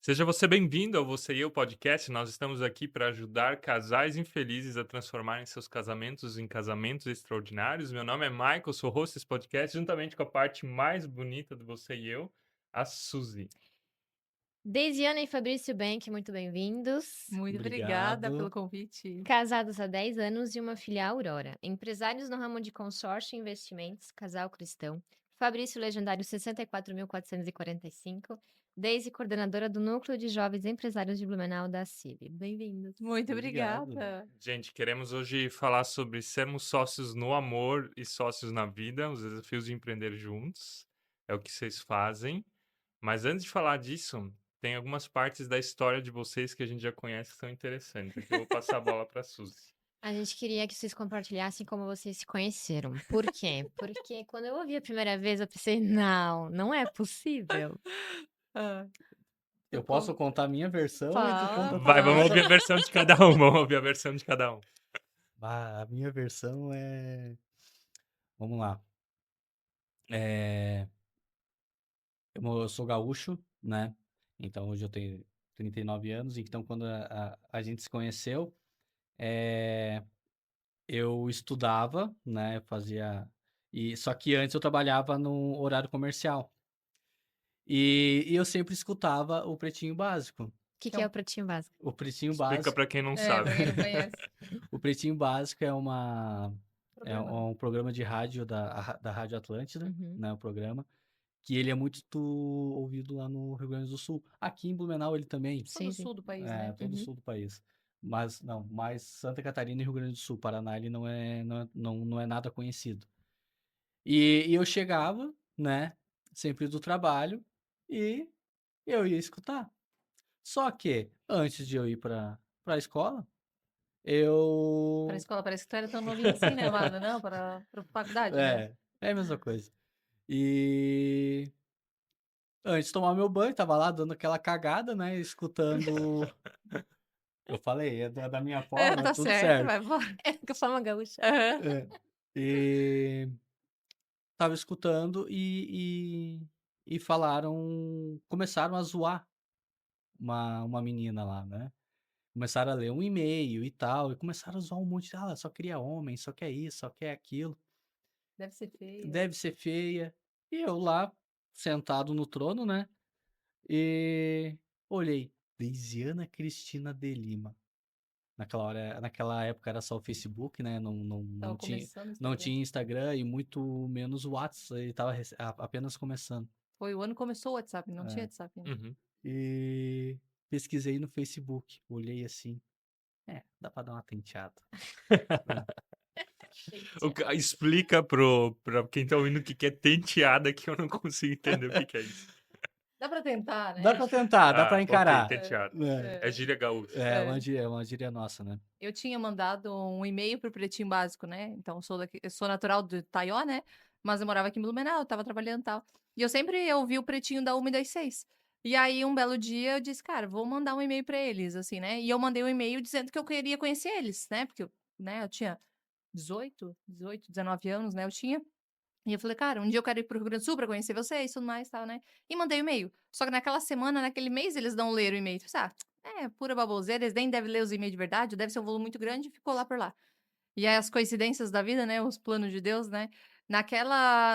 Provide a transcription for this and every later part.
Seja você bem-vindo ao Você e Eu Podcast. Nós estamos aqui para ajudar casais infelizes a transformarem seus casamentos em casamentos extraordinários. Meu nome é Michael, sou host desse podcast, juntamente com a parte mais bonita do Você e Eu, a Suzy. Deisiana e Fabrício Bank, muito bem-vindos. Muito obrigada pelo Obrigado. convite. Casados há 10 anos e uma filha Aurora. Empresários no ramo de consórcio e investimentos, casal cristão. Fabrício, legendário 64.445. Deise, coordenadora do Núcleo de Jovens Empresários de Blumenau da CIB. Bem-vindos. Muito Obrigado. obrigada. Gente, queremos hoje falar sobre sermos sócios no amor e sócios na vida, os desafios de empreender juntos. É o que vocês fazem. Mas antes de falar disso, tem algumas partes da história de vocês que a gente já conhece que são interessantes. Aqui eu vou passar a bola para a Suzy. A gente queria que vocês compartilhassem como vocês se conheceram. Por quê? Porque quando eu ouvi a primeira vez, eu pensei, não é possível. Ah, Eu posso contar a minha versão e tu conta a tua Vai, vamos versão? ouvir a versão de cada um. Vamos ouvir a versão de cada um. A minha versão é... Vamos lá. Eu sou gaúcho, né? Então hoje eu tenho 39 anos. Então quando a gente se conheceu, eu estudava, né? Só que antes eu trabalhava no horário comercial. E eu sempre escutava o Pretinho Básico. O que é o Pretinho Básico? O Pretinho Explica Básico... para quem não pra sabe. quem não conhece. O Pretinho Básico é Programa. um programa de rádio da Rádio Atlântida, Uhum. né, o programa, que ele é muito ouvido lá no Rio Grande do Sul. Aqui em Blumenau ele também, Todo o sul do país, né? todo o sul do país. Mas não, mais Santa Catarina e Rio Grande do Sul. Paraná ele não é nada conhecido. E eu chegava, né, sempre do trabalho e eu ia escutar. Só que antes de eu ir para a escola, Para a eu escola, parece que tu era tão novinho assim, né, Amada? Não, para a faculdade, né? É a mesma coisa. E antes de tomar meu banho, tava lá dando aquela cagada, né? Escutando. Eu falei, é da minha forma, Tá tudo certo, certo. vai embora. É que eu falo uma gaúcha. Aham. É. E tava escutando e falaram. Começaram a zoar uma menina lá, né? Começaram a ler um e-mail e tal, e começaram a zoar um monte. Ah, ela só queria homem, só quer isso, só quer aquilo. Deve ser feio. Deve ser feia. E eu lá, sentado no trono, né? E olhei, Deisiana Cristina de Lima. Naquela época era só o Facebook, né? Tava Não tinha, começando o não Instagram. tinha Instagram e muito menos o WhatsApp. Ele tava apenas começando. Foi o ano que começou o WhatsApp, não tinha É. WhatsApp ainda. Uhum. E pesquisei no Facebook. Olhei assim. Dá pra dar uma tenteada. Explica para quem tá ouvindo o que é tenteada, que eu não consigo entender o que é isso. Dá pra tentar, né? Dá pra tentar, dá pra encarar. Ok, tenteada. É, É gíria gaúcha. é uma gíria nossa, né? Eu tinha mandado um e-mail pro Pretinho Básico, né? Então, eu sou natural de Taió, né? Mas eu morava aqui em Blumenau, eu tava trabalhando e tal. E eu sempre ouvi o Pretinho da 1 e das 6. E aí, um belo dia, eu disse, cara, vou mandar um e-mail pra eles, assim, né? E eu mandei um e-mail dizendo que eu queria conhecer eles, né? Porque, eu tinha 18, 19 anos, né? Eu tinha. E eu falei, cara, um dia eu quero ir pro Rio Grande do Sul pra conhecer vocês e tudo mais, tal, né? E mandei o e-mail. Só que naquela semana, naquele mês, eles não leram o e-mail. Eu pensei, pura baboseira, eles nem devem ler os e-mails de verdade, deve ser um volume muito grande, e ficou lá por lá. E aí as coincidências da vida, né? Os planos de Deus, né?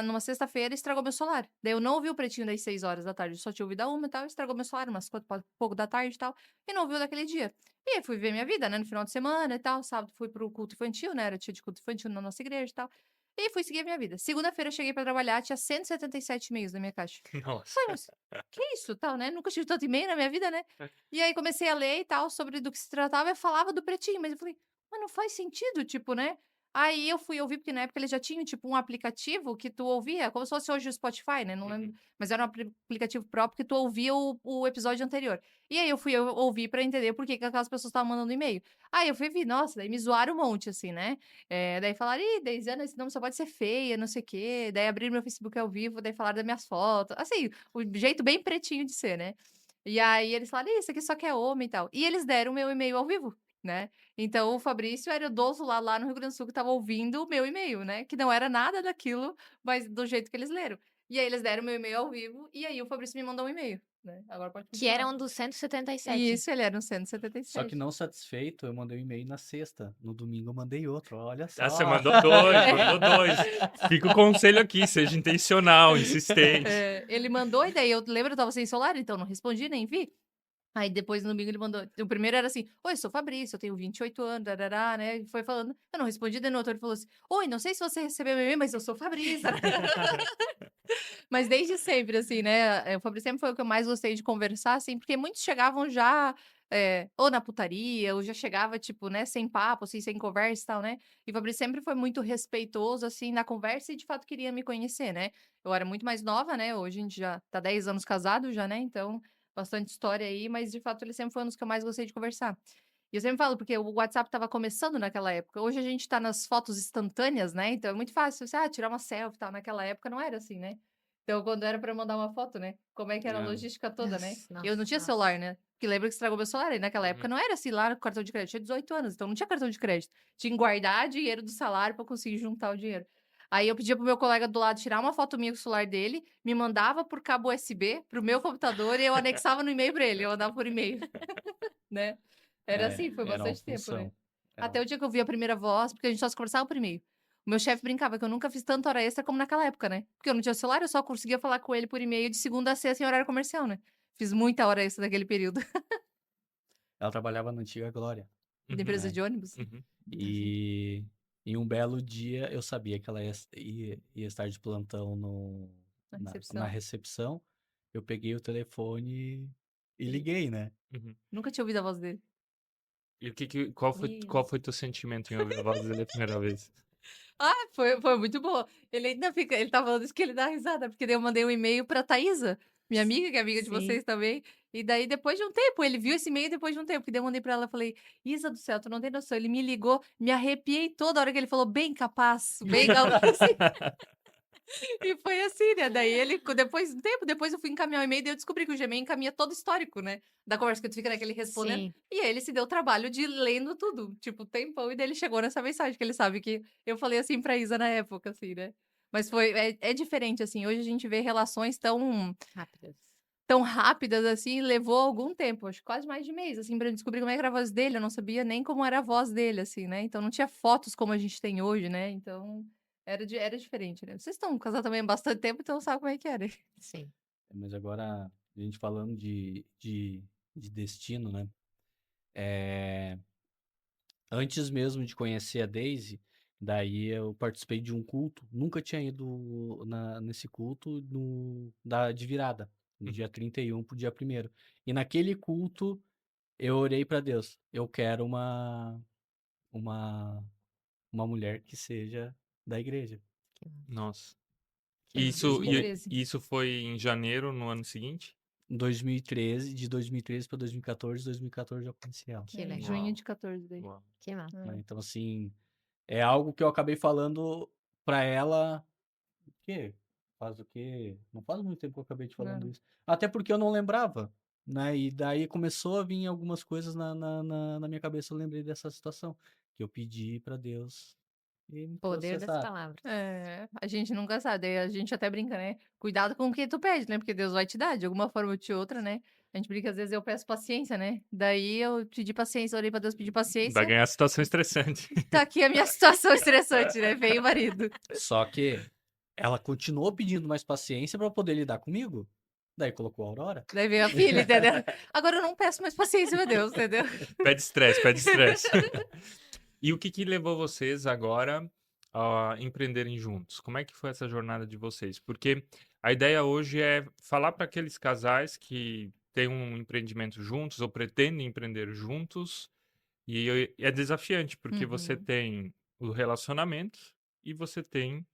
Numa sexta-feira, estragou meu celular. Daí eu não ouvi o Pretinho das 6 horas da tarde, eu só tinha ouvido a 1 e tal, estragou meu celular, umas 4 pouco da tarde e tal, e não ouviu daquele dia. E aí fui ver minha vida, né? No final de semana e tal, sábado fui pro culto infantil, né? Era dia de culto infantil na nossa igreja e tal. E fui seguir a minha vida. Segunda-feira eu cheguei pra trabalhar, tinha 177 e-mails na minha caixa. Nossa. Falei, mas que isso, tal, né? Nunca tive tanto e-mail na minha vida, né? E aí comecei a ler e tal, sobre do que se tratava, eu falava do Pretinho, mas eu falei, mas não faz sentido, tipo, né? Aí eu fui ouvir, porque na época eles já tinham, tipo, um aplicativo que tu ouvia, como se fosse hoje o Spotify, né? Não lembro, mas era um aplicativo próprio que tu ouvia o episódio anterior. E aí eu fui ouvir pra entender por que que aquelas pessoas estavam mandando e-mail. Aí eu fui ver, nossa, daí me zoaram um monte, assim, né? Daí falaram, Deisiana, esse nome só pode ser feia, não sei o quê. Daí abriram meu Facebook ao vivo, daí falaram das minhas fotos. Assim, o jeito bem pretinho de ser, né? E aí eles falaram, isso aqui só quer homem e tal. E eles deram o meu e-mail ao vivo, né? Então o Fabrício era o idoso lá no Rio Grande do Sul que estava ouvindo o meu e-mail, né? Que não era nada daquilo, mas do jeito que eles leram. E aí eles deram meu e-mail ao vivo, e aí o Fabrício me mandou um e-mail, né? Agora pode Que era continuar. um dos 177. Isso, ele era um Só que 177. não satisfeito, eu mandei um e-mail na sexta. No domingo eu mandei outro, olha Ah, você só. mandou dois. Fica o conselho aqui, seja intencional, insistente. Ele mandou, e daí eu lembro, eu tava sem celular, então não respondi, nem vi. Aí depois no domingo ele mandou. O primeiro era assim: Oi, sou Fabrício, eu tenho 28 anos, darará, né? E foi falando. Eu não respondi, daí no outro ele falou assim: Oi, não sei se você recebeu meu e-mail, mas eu sou Fabrício. Mas desde sempre, assim, né? O Fabrício sempre foi o que eu mais gostei de conversar, assim, porque muitos chegavam já. Ou na putaria, ou já chegava, tipo, né, sem papo, assim, sem conversa e tal, né? E o Fabrício sempre foi muito respeitoso, assim, na conversa e de fato queria me conhecer, né? Eu era muito mais nova, né? Hoje a gente já tá 10 anos casado já, né? Então, bastante história aí, mas de fato ele sempre foi um dos que eu mais gostei de conversar. E eu sempre falo, porque o WhatsApp estava começando naquela época. Hoje a gente tá nas fotos instantâneas, né? Então é muito fácil você, tirar uma selfie e tal. Naquela época não era assim, né? Então, quando era pra mandar uma foto, né? Como é que era a É. logística toda, né? Nossa, Eu não tinha nossa. celular, né? Porque lembra que estragou meu celular? E naquela Uhum. época não era assim lá no cartão de crédito. Eu tinha 18 anos, então não tinha cartão de crédito. Tinha que guardar dinheiro do salário pra conseguir juntar o dinheiro. Aí eu pedia pro meu colega do lado tirar uma foto minha com o celular dele, me mandava por cabo USB pro meu computador e eu anexava no e-mail pra ele. Eu mandava por e-mail, né? Era assim, foi Era uma bastante tempo, né? função. Era Até o dia que eu vi a primeira voz, porque a gente só se conversava por e-mail. O meu chefe brincava que eu nunca fiz tanta hora extra como naquela época, né? Porque eu não tinha celular, eu só conseguia falar com ele por e-mail de segunda a sexta em horário comercial, né? Fiz muita hora extra naquele período. Ela trabalhava na antiga Glória. Da empresa É. de ônibus. Uhum. E em um belo dia eu sabia que ela ia estar de plantão Na na recepção. recepção. Eu peguei o telefone e liguei, né? Uhum. Nunca tinha ouvido a voz dele. E qual foi teu sentimento em ouvir a voz dele a primeira vez? Foi muito boa. Ele ainda fica, ele tá falando isso que ele dá risada, porque daí eu mandei um e-mail pra Thaísa, minha amiga, que é amiga de Sim. vocês também. E daí, depois de um tempo, ele viu esse e-mail depois de um tempo, que daí eu mandei pra ela, falei, Isa do céu, tu não tem noção. Ele me ligou, me arrepiei toda hora que ele falou, bem capaz, bem assim. E foi assim, né? Daí ele, depois de um tempo, depois eu fui encaminhar o e-mail e eu descobri que o Gmail encaminha todo o histórico, né? Da conversa que tu fica naquele respondendo. Sim. E aí ele se deu o trabalho de ir lendo tudo, tipo, tempão, e daí ele chegou nessa mensagem, que ele sabe que eu falei assim pra Isa na época, assim, né? Mas é diferente, assim, hoje a gente vê relações Rápidas. tão rápidas, assim, levou algum tempo, acho que quase mais de mês, assim, pra eu descobrir como é que era a voz dele, eu não sabia nem como era a voz dele, assim, né? Então não tinha fotos como a gente tem hoje, né? Então era diferente, né? Vocês estão casados também há bastante tempo, então sabem como é que era. Sim. Mas agora, a gente falando de destino, né? Antes mesmo de conhecer a Daisy, daí eu participei de um culto. Nunca tinha ido nesse culto de virada, do dia 31 pro dia 1º. E naquele culto, eu orei para Deus. Eu quero uma mulher que seja da igreja. Nossa. Que E massa. isso, 2013. isso foi em janeiro, no ano seguinte? 2013, de 2013 para 2014, 2014 eu conheci ela. Que Em legal. junho Uau. de 14 daí. Uau. Que massa. É. Né? Então, assim, é algo que eu acabei falando pra ela. O quê? Faz o quê? Não faz muito tempo que eu acabei te falando Não. isso. Até porque eu não lembrava, né? E daí começou a vir algumas coisas na minha cabeça. Eu lembrei dessa situação que eu pedi pra Deus e me trouxe Poder das essa. palavras. A gente nunca sabe, daí a gente até brinca, né? Cuidado com o que tu pede, né? Porque Deus vai te dar, de alguma forma ou de outra, né? A gente brinca, às vezes eu peço paciência, né? Daí eu pedi paciência, orei pra Deus pedir Vai paciência. ganhar situação estressante. Tá aqui a minha situação estressante, né? Veio o marido. Só que ela continuou pedindo mais paciência pra poder lidar comigo. Daí colocou a Aurora. Daí veio a filha, entendeu? Agora eu não peço mais paciência, meu Deus, entendeu? Pede estresse, pede estresse. E o que levou vocês agora a empreenderem juntos? Como é que foi essa jornada de vocês? Porque a ideia hoje é falar para aqueles casais que têm um empreendimento juntos ou pretendem empreender juntos. E é desafiante, porque você Uhum. tem o relacionamento e você tem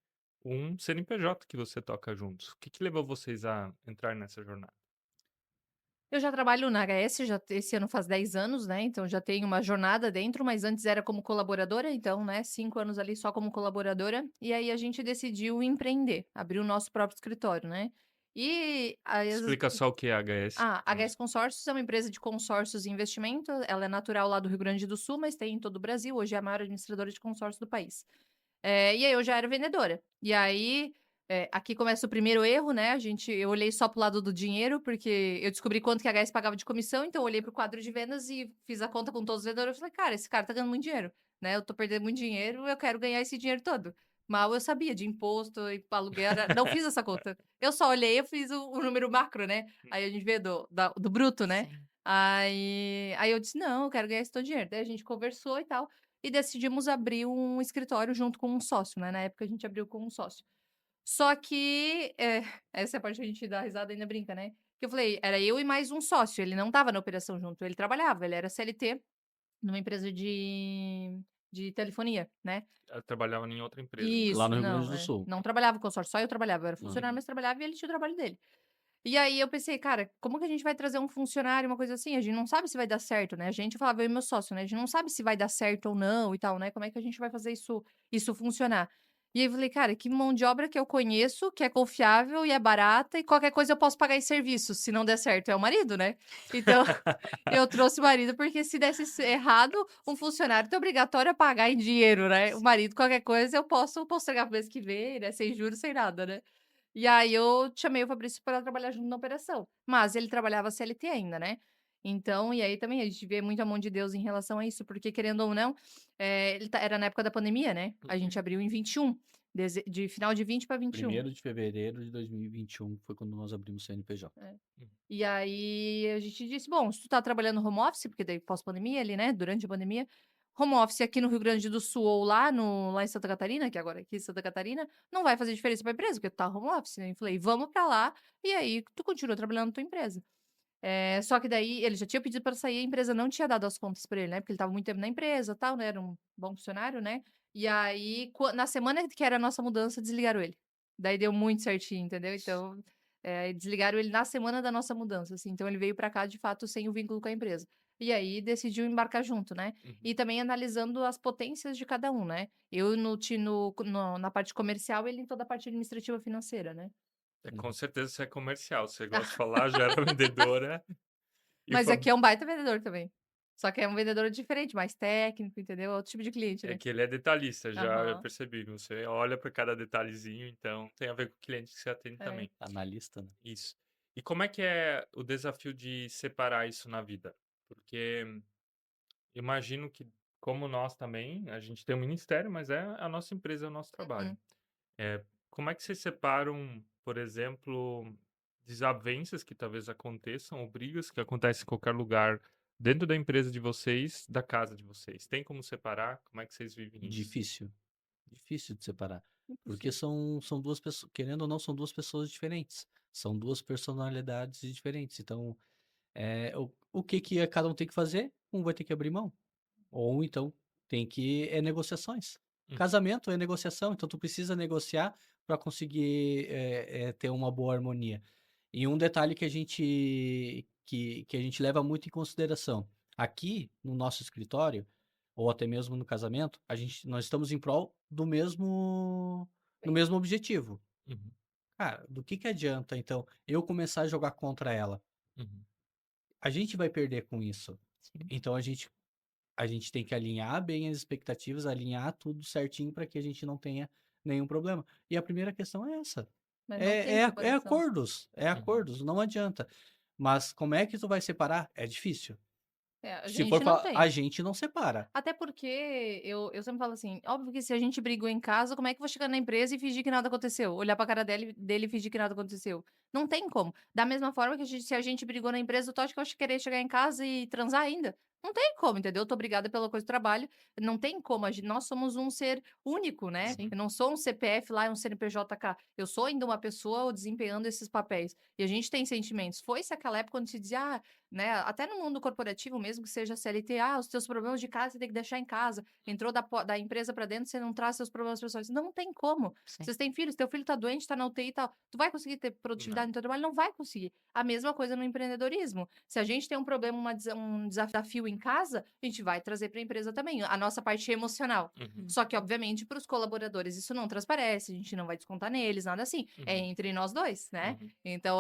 um CNPJ que você toca juntos. O que levou vocês a entrar nessa jornada? Eu já trabalho na HS, esse ano faz 10 anos, né? Então já tenho uma jornada dentro, mas antes era como colaboradora, então, né? 5 anos ali só como colaboradora. E aí a gente decidiu empreender, abrir o nosso próprio escritório, né? E aí, Explica só o que é HS. a HS Consórcios é uma empresa de consórcios e investimento. Ela é natural lá do Rio Grande do Sul, mas tem em todo o Brasil. Hoje é a maior administradora de consórcios do país. E aí eu já era vendedora. E aí aqui começa o primeiro erro, né? Eu olhei só pro lado do dinheiro, porque eu descobri quanto que a HS pagava de comissão, então eu olhei pro quadro de vendas e fiz a conta com todos os vendedores. Eu falei, cara, esse cara tá ganhando muito dinheiro, né? Eu tô perdendo muito dinheiro, eu quero ganhar esse dinheiro todo. Mal eu sabia de imposto e aluguel, não fiz essa conta. Eu só olhei, eu fiz o número macro, né? Aí a gente vê do bruto, né? Sim. Aí eu disse, não, eu quero ganhar esse todo dinheiro. Daí a gente conversou e tal, e decidimos abrir um escritório junto com um sócio, né? Na época a gente abriu com um sócio. Só que, essa é a parte que a gente dá risada e ainda brinca, né? Que eu falei, era eu e mais um sócio, ele não tava na operação junto, ele trabalhava, ele era CLT numa empresa de telefonia, né? Eu trabalhava em outra empresa. Lá Isso, no Rio Grande não, do Sul. não trabalhava com consórcio, só eu trabalhava, eu era Uhum. funcionário, mas trabalhava e ele tinha o trabalho dele. E aí eu pensei, cara, como que a gente vai trazer um funcionário, uma coisa assim? A gente não sabe se vai dar certo, né? Eu falava, eu e meu sócio, né? A gente não sabe se vai dar certo ou não e tal, né? Como é que a gente vai fazer isso funcionar? E aí eu falei, cara, que mão de obra que eu conheço, que é confiável e é barata, e qualquer coisa eu posso pagar em serviço. Se não der certo, é o marido, né? Então, eu trouxe o marido, porque se desse errado, um funcionário é obrigatório a pagar em dinheiro, né? O marido, qualquer coisa, eu posso postergar pro mês que vem, né? Sem juros, sem nada, né? E aí eu chamei o Fabrício para trabalhar junto na operação. Mas ele trabalhava CLT ainda, né? Então, e aí também a gente vê muito a mão de Deus em relação a isso, porque querendo ou não, era na época da pandemia, né? A gente abriu em 21, de final de 20 para 21. 1º de fevereiro de 2021 foi quando nós abrimos o CNPJ. E aí a gente disse, bom, se tu tá trabalhando home office, porque daí pós-pandemia ali, né? Durante a pandemia, home office aqui no Rio Grande do Sul ou lá em Santa Catarina, que agora é aqui em Santa Catarina, não vai fazer diferença pra empresa, porque tu tá home office, né? Eu falei, vamos pra lá, e aí tu continua trabalhando na tua empresa. Só que daí ele já tinha pedido para sair, a empresa não tinha dado as contas para ele, né? Porque ele estava muito tempo na empresa, tal, né? Era um bom funcionário, né? E aí, na semana que era a nossa mudança, desligaram ele. Daí deu muito certinho, entendeu? Então, desligaram ele na semana da nossa mudança, assim. Então, ele veio para cá, de fato, sem o vínculo com a empresa. E aí, decidiu embarcar junto, né? E também analisando as potências de cada um, né? Eu na parte comercial, ele em toda a parte administrativa financeira, né? Com certeza você é comercial. Você gosta de falar, já era vendedora. E Mas aqui é um baita vendedor também. Só que é um vendedor diferente, mais técnico, entendeu? Outro tipo de cliente, é né? que ele é detalhista, já eu Aham. percebi. Você olha para cada detalhezinho, então tem a ver com o cliente que você atende É. também. Analista, né? Isso. E como é que é o desafio de separar isso na vida? Porque imagino que, como nós também, a gente tem um ministério, mas é a nossa empresa, é o nosso trabalho. Como é que vocês separam, por exemplo, desavenças que talvez aconteçam, ou brigas que acontecem em qualquer lugar dentro da empresa de vocês, da casa de vocês? Tem como separar? Como é que vocês vivem isso? Difícil. Difícil de separar. Porque são duas pessoas, querendo ou não, são duas pessoas diferentes. São duas personalidades diferentes. Então, o que cada um tem que fazer? Um vai ter que abrir mão. Ou então tem que negociações. Casamento é negociação, então tu precisa negociar para conseguir ter uma boa harmonia. E um detalhe que a gente leva muito em consideração. Aqui no nosso escritório, ou até mesmo no casamento, nós estamos em prol do mesmo objetivo. Uhum, Cara, do que adianta, então, eu começar a jogar contra ela? uhum, A gente vai perder com isso. Sim. Então a gente tem que alinhar bem as expectativas, alinhar tudo certinho para que a gente não tenha nenhum problema. E a primeira questão é essa. Mas não tem separação. Acordos, não adianta. Mas como é que tu vai separar? É difícil. A Se gente for não falar, tem. a gente não separa. Até porque eu sempre falo assim, óbvio que se a gente brigou em casa, como é que eu vou chegar na empresa e fingir que nada aconteceu? Olhar pra cara dele e fingir que nada aconteceu? Não tem como. Da mesma forma que se a gente brigou na empresa, tu acha que eu vou querer chegar em casa e transar ainda? Não tem como, entendeu? Eu tô obrigada pela coisa do trabalho. Não tem como. Nós somos um ser único, né? Sim. Eu não sou um CPF lá, um CNPJ-K. Eu sou ainda uma pessoa desempenhando esses papéis. E a gente tem sentimentos. Foi-se aquela época quando se dizia, né? Até no mundo corporativo mesmo, que seja CLT, os teus problemas de casa você tem que deixar em casa. Entrou da empresa pra dentro, você não traz seus problemas pessoais. Não tem como. Sim. Vocês têm filhos, teu filho tá doente, tá na UTI e tal. Tu vai conseguir ter produtividade no teu trabalho? Não vai conseguir. A mesma coisa no empreendedorismo. Se a gente tem um problema, um desafio em casa, a gente vai trazer pra empresa também. A nossa parte emocional. Só que, obviamente, para os colaboradores isso não transparece, a gente não vai descontar neles, nada assim. É entre nós dois, né? Então,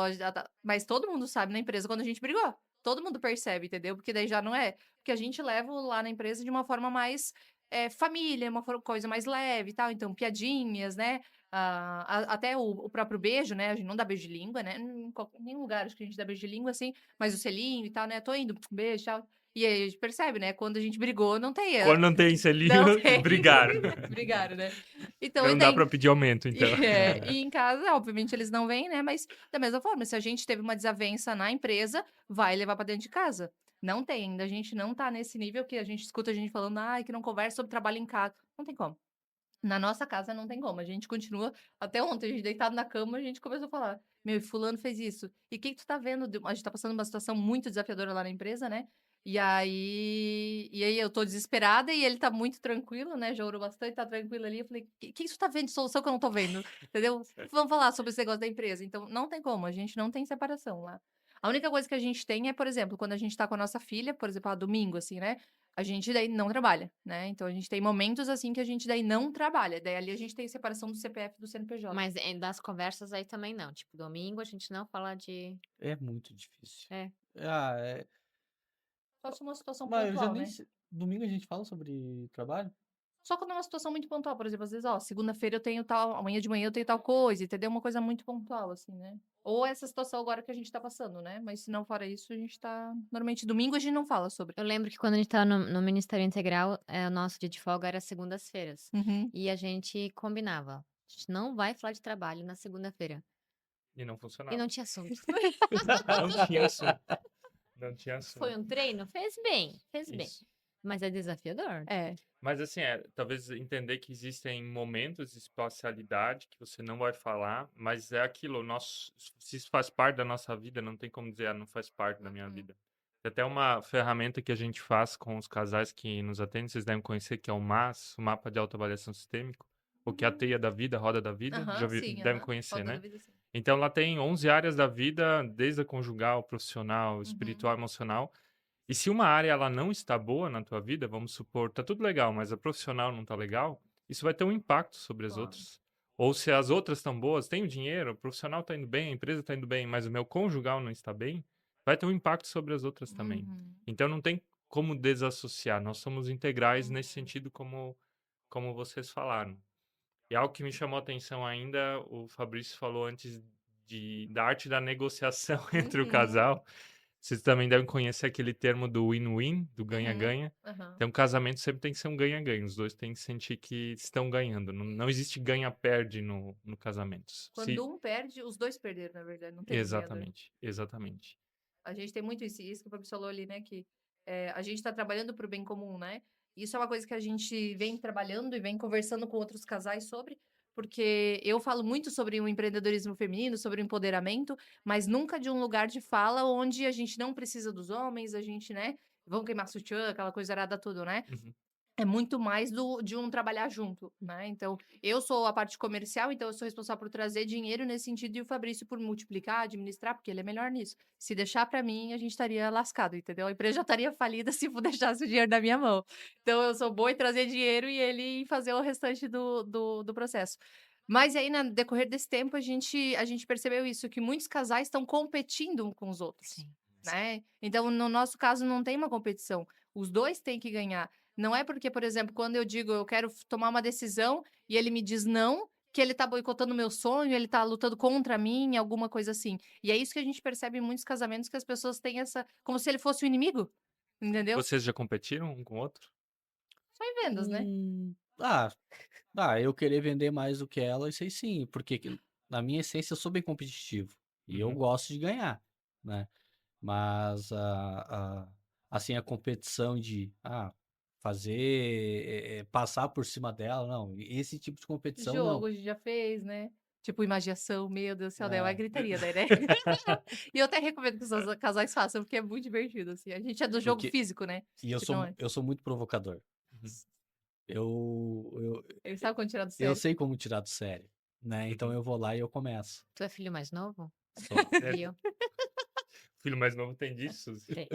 mas todo mundo sabe na empresa quando a gente brigou. Todo mundo percebe, entendeu? Porque daí já não é. Porque a gente leva lá na empresa de uma forma mais família, coisa mais leve e tal. Então, piadinhas, né? Até o próprio beijo, né? A gente não dá beijo de língua, né? Em nenhum lugar acho que a gente dá beijo de língua, assim, mas o selinho e tal, né? Tô indo, beijo, tchau. E aí a gente percebe, né? Quando a gente brigou, não tem. Quando não tem selinho, Não tem. brigaram. Brigaram, né? Então, Não e dá daí. pra pedir aumento, então. E em casa, obviamente, eles não vêm, né? Mas da mesma forma, se a gente teve uma desavença na empresa, vai levar pra dentro de casa. Não tem, ainda a gente não tá nesse nível que a gente escuta a gente falando, ai, que não conversa sobre trabalho em casa. Não tem como. Na nossa casa não tem como. A gente continua. Até ontem, a gente deitado na cama, a gente começou a falar: Meu, e fulano fez isso. E o que que tu tá vendo? A gente tá passando uma situação muito desafiadora lá na empresa, né? E aí eu tô desesperada e ele tá muito tranquilo, né? Já orou bastante, tá tranquilo ali. Eu falei: que tu tá vendo de solução que eu não tô vendo? Entendeu? Vamos falar sobre esse negócio da empresa. Então, não tem como. A gente não tem separação lá. A única coisa que a gente tem é, por exemplo, quando a gente tá com a nossa filha, por exemplo, domingo, assim, né? A gente daí não trabalha, né? Então a gente tem momentos assim que a gente daí não trabalha. Daí ali a gente tem separação do CPF e do CNPJ. Mas das conversas aí também não. Tipo, domingo a gente não fala de. É muito difícil. É. Só se é uma situação Mas eu já pontual, nem né? sei. Domingo a gente fala sobre trabalho? Só quando é uma situação muito pontual, por exemplo, às vezes, ó, segunda-feira eu tenho tal, amanhã de manhã eu tenho tal coisa, entendeu? Uma coisa muito pontual, assim, né? Ou essa situação agora que a gente tá passando, né? Mas se não fora isso, a gente tá. Normalmente, domingo a gente não fala sobre. Eu lembro que quando a gente tava no Ministério Integral, o nosso dia de folga era segundas-feiras. Uhum. E a gente combinava. A gente não vai falar de trabalho na segunda-feira. E não E funcionava. não tinha assunto. Não tinha assunto. Não tinha assunto. Foi um treino? Fez bem, fez bem. Isso. Mas é desafiador. É. Mas assim, talvez entender que existem momentos de espacialidade que você não vai falar, mas é aquilo, se isso faz parte da nossa vida, não tem como dizer, não faz parte da minha Uhum. vida. Tem até uma ferramenta que a gente faz com os casais que nos atendem, vocês devem conhecer, que é o MAS, o Mapa de Autoavaliação Sistêmico, ou que é a teia da vida, a roda da vida, Sim, devem conhecer, Roda da né? vida, sim. Então, lá tem 11 áreas da vida, desde a conjugal, profissional, espiritual, emocional. E se uma área ela não está boa na tua vida, vamos supor, tá tudo legal, mas a profissional não tá legal, isso vai ter um impacto sobre as Claro. outras. Ou se as outras estão boas, tenho dinheiro, o profissional tá indo bem, a empresa tá indo bem, mas o meu conjugal não está bem, vai ter um impacto sobre as outras também. Uhum. Então não tem como desassociar, nós somos integrais nesse Uhum. sentido como vocês falaram. E algo que me chamou a atenção ainda, o Fabrício falou antes da arte da negociação entre o Uhum. casal. Vocês também devem conhecer aquele termo do win-win, do Uhum. ganha-ganha. Aham. Então, um casamento sempre tem que ser um ganha-ganha. Os dois têm que sentir que estão ganhando. Não existe ganha-perde no casamento. Quando um perde, os dois perderam, na verdade. Não tem ganhador. Exatamente, exatamente. A gente tem muito isso que o Fabrício falou ali, né? Que a gente tá trabalhando pro bem comum, né? Isso é uma coisa que a gente vem trabalhando e vem conversando com outros casais sobre, porque eu falo muito sobre o empreendedorismo feminino, sobre o empoderamento, mas nunca de um lugar de fala onde a gente não precisa dos homens, a gente, né? Vamos queimar sutiã, aquela coisa arada tudo, né? Uhum. É muito mais de um trabalhar junto, né? Então, eu sou a parte comercial, então eu sou responsável por trazer dinheiro nesse sentido e o Fabrício por multiplicar, administrar, porque ele é melhor nisso. Se deixar pra mim, a gente estaria lascado, entendeu? A empresa já estaria falida se deixasse o dinheiro na minha mão. Então, eu sou boa em trazer dinheiro e ele em fazer o restante do processo. Mas aí, no decorrer desse tempo, a gente percebeu isso, que muitos casais estão competindo um com os outros, Sim. né? Então, no nosso caso, não tem uma competição. Os dois têm que ganhar. Não é porque, por exemplo, quando eu digo eu quero tomar uma decisão e ele me diz não, que ele tá boicotando o meu sonho, ele tá lutando contra mim, alguma coisa assim. E é isso que a gente percebe em muitos casamentos, que as pessoas têm essa... Como se ele fosse o inimigo, entendeu? Vocês já competiram um com o outro? Só em vendas, né? Eu querer vender mais do que ela, isso aí sim, porque na minha essência eu sou bem competitivo e eu Uhum. gosto de ganhar, né? Mas assim, a competição de fazer, passar por cima dela, não, esse tipo de competição não. Jogo a gente já fez, né? Tipo, imaginação, meu Deus do céu, daí é uma É. gritaria, daí, né? E eu até recomendo que os casais façam, porque é muito divertido, assim. A gente é do jogo Porque- físico, né? E eu Que não é. eu sou muito provocador. Uhum. Ele sabe quando tirar do Eu sério. sei como tirar do sério, né? Então Uhum. eu vou lá e eu começo. Tu é filho mais novo? Sou. É, Eu. o filho mais novo tem disso. Tem.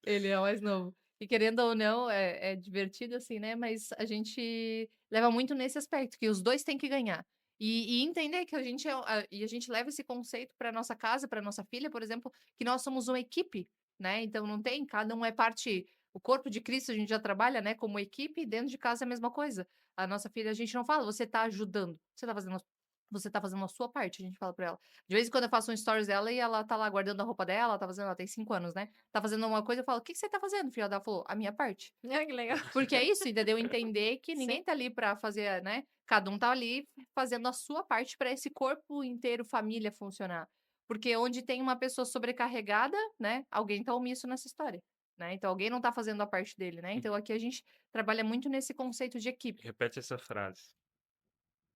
Ele é o mais novo. E querendo ou não, é divertido, assim, né? Mas a gente leva muito nesse aspecto, que os dois têm que ganhar. E entender que a gente e a gente leva esse conceito para nossa casa, para nossa filha, por exemplo, que nós somos uma equipe, né? Então não tem, cada um é parte. O corpo de Cristo a gente já trabalha, né, como equipe, e dentro de casa é a mesma coisa. A nossa filha, a gente não fala, você tá ajudando. Você tá fazendo a sua parte, a gente fala pra ela. De vez em quando eu faço um stories dela e ela tá lá guardando a roupa dela, ela tem 5 anos, né? Tá fazendo alguma coisa, eu falo, o que que você tá fazendo, filha? Ela falou, a minha parte. Ai, que legal. Porque é isso, entendeu? Entender que Sim. ninguém tá ali pra fazer, né? Cada um tá ali fazendo a sua parte pra esse corpo inteiro, família, funcionar. Porque onde tem uma pessoa sobrecarregada, né? Alguém tá omisso nessa história, né? Então alguém não tá fazendo a parte dele, né? Então aqui a gente trabalha muito nesse conceito de equipe. Repete essa frase.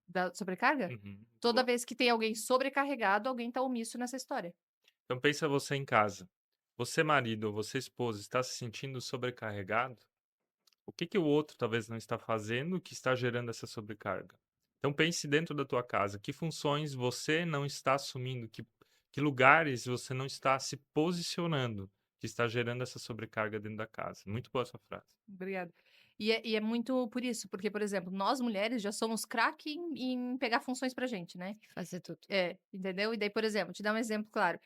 Da sobrecarga? Uhum, muito Toda bom. vez que tem alguém sobrecarregado, alguém tá omisso nessa história. Então pensa você em casa. Você, marido, ou você, esposa, está se sentindo sobrecarregado? O que que o outro talvez não está fazendo que está gerando essa sobrecarga? Então pense dentro da tua casa, que funções você não está assumindo, que lugares você não está se posicionando, que está gerando essa sobrecarga dentro da casa. Muito boa essa frase. Obrigada. E é muito por isso, porque, por exemplo, nós mulheres já somos craque em pegar funções pra gente, né? Fazer tudo. É, entendeu? E daí, por exemplo, te dar um exemplo claro.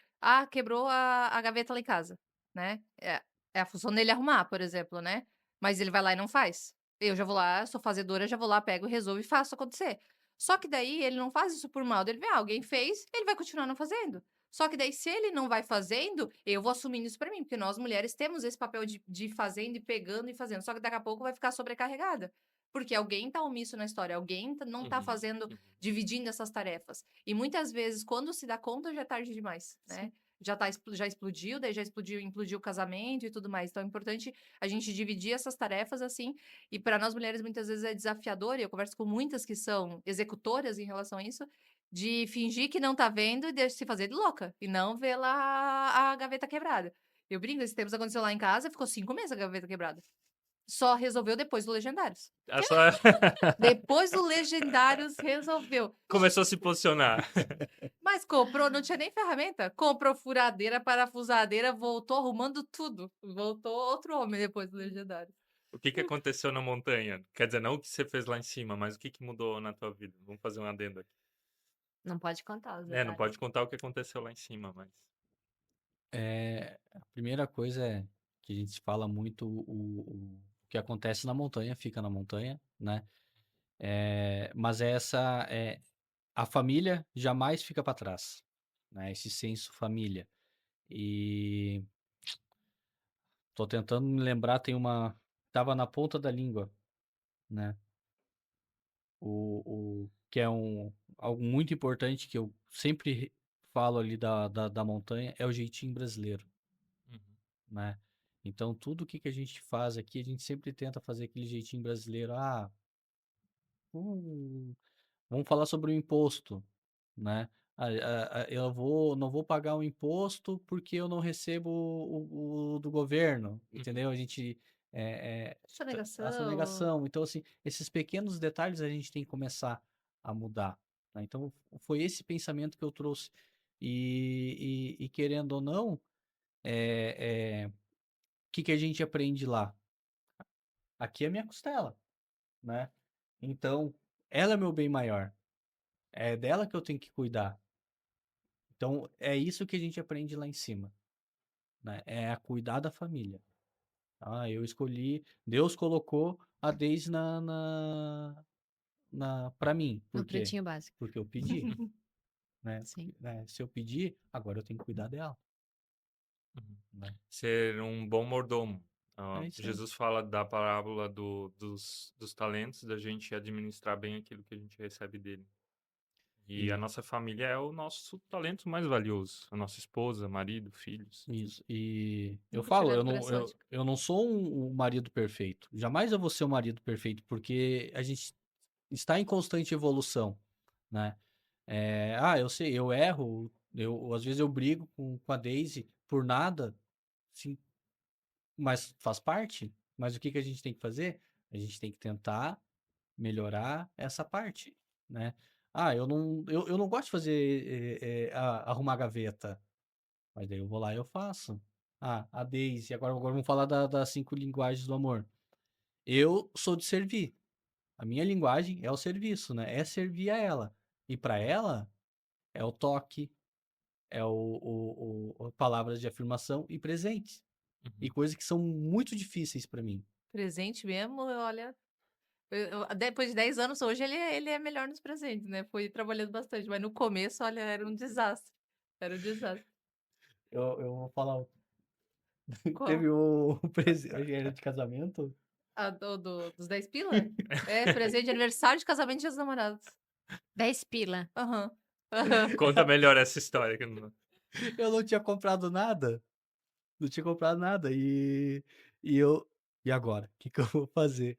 Quebrou a gaveta lá em casa, né? É a função dele arrumar, por exemplo, né? Mas ele vai lá e não faz. Eu já vou lá, sou fazedora, já vou lá, pego, resolvo e faço acontecer. Só que daí ele não faz isso por mal. Ele vê, alguém fez, ele vai continuar não fazendo. Só que daí, se ele não vai fazendo, eu vou assumindo isso pra mim, porque nós mulheres temos esse papel de ir fazendo e pegando e fazendo. Só que daqui a pouco vai ficar sobrecarregada. Porque alguém tá omisso na história, alguém não tá Uhum, fazendo, uhum. dividindo essas tarefas. E muitas vezes, quando se dá conta, já é tarde demais, né? Já explodiu, daí já implodiu o casamento e tudo mais. Então é importante a gente dividir essas tarefas assim. E para nós mulheres, muitas vezes é desafiador, e eu converso com muitas que são executoras em relação a isso, de fingir que não tá vendo e se fazer de louca. E não ver lá a gaveta quebrada. Eu brinco, esse tempo aconteceu lá em casa, ficou 5 meses a gaveta quebrada. Só resolveu depois do Legendários. Essa Depois do Legendários resolveu. começou a se posicionar. Mas comprou, não tinha nem ferramenta. Comprou furadeira, parafusadeira, voltou arrumando tudo. Voltou outro homem depois do Legendário. O que que aconteceu na montanha? Quer dizer, não o que você fez lá em cima, mas o que que mudou na tua vida? Vamos fazer um adendo aqui. Não pode contar os Não detalhes. pode contar o que aconteceu lá em cima, mas... A primeira coisa é que a gente fala muito o que acontece na montanha, fica na montanha, né? Mas a família jamais fica para trás, né? Esse senso família. E tô tentando me lembrar, tava na ponta da língua, né? Que é algo muito importante que eu sempre falo ali da montanha é o jeitinho brasileiro, Uhum. né? Então, tudo que a gente faz aqui, a gente sempre tenta fazer aquele jeitinho brasileiro. Hum, vamos falar sobre o imposto, né? Não vou pagar o imposto porque eu não recebo o do governo, entendeu? A gente a Sonegação. sonegação. Então, assim, esses pequenos detalhes a gente tem que começar a mudar, né? Então, foi esse pensamento que eu trouxe. E querendo ou não, o que a gente aprende lá? Aqui é minha costela, né? Então, ela é meu bem maior. É dela que eu tenho que cuidar. Então, é isso que a gente aprende lá em cima, né? É a cuidar da família. Eu escolhi, Deus colocou a Deise para mim. No Por quê? pretinho básico. Porque eu pedi, né? Sim. Se eu pedir, agora eu tenho que cuidar dela, Uhum. né? Ser um bom mordomo. É isso aí. Jesus fala da parábola dos talentos, da gente administrar bem aquilo que a gente recebe dele. E a E nossa família é o nosso talento mais valioso. A nossa esposa, marido, filhos. isso. E eu Nunca falo, tinha olhado por essa ótica. eu não sou um marido perfeito. Jamais eu vou ser um marido perfeito, porque a gente está em constante evolução, né? Eu sei, eu erro, às vezes eu brigo com a Daisy por nada, sim, mas faz parte. Mas o que a gente tem que fazer? A gente tem que tentar melhorar essa parte, né? Eu não gosto de fazer, arrumar gaveta, mas daí eu vou lá e eu faço. A Daisy, agora vamos falar das 5 linguagens do amor. Eu sou de servir. A minha linguagem é o serviço, né? É servir a ela. E para ela, é o toque, é palavras de afirmação e presentes. E Uhum. coisas que são muito difíceis para mim. Presente mesmo, olha. Depois de 10 anos, hoje ele é melhor nos presentes, né? Foi trabalhando bastante, mas no começo, olha, era um desastre. Era um desastre. Eu vou falar. Qual? Teve o presente. Era de casamento? Dos 10 pila? É, presente de aniversário de casamento de Dia dos Namorados. 10 pila. Aham. Aham. Conta melhor essa história. Que eu não- Eu não tinha comprado nada. Não tinha comprado nada. E eu. E agora? O que que eu vou fazer?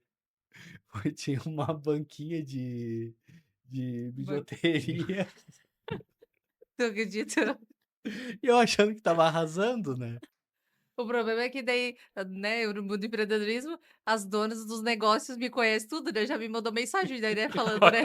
Tinha uma banquinha de bijuteria. Tu acredita? E eu achando que tava arrasando, né? O problema é que daí, né, eu no mundo do empreendedorismo, as donas dos negócios me conhecem tudo, né? Já me mandou mensagem daí, né? Falando, né?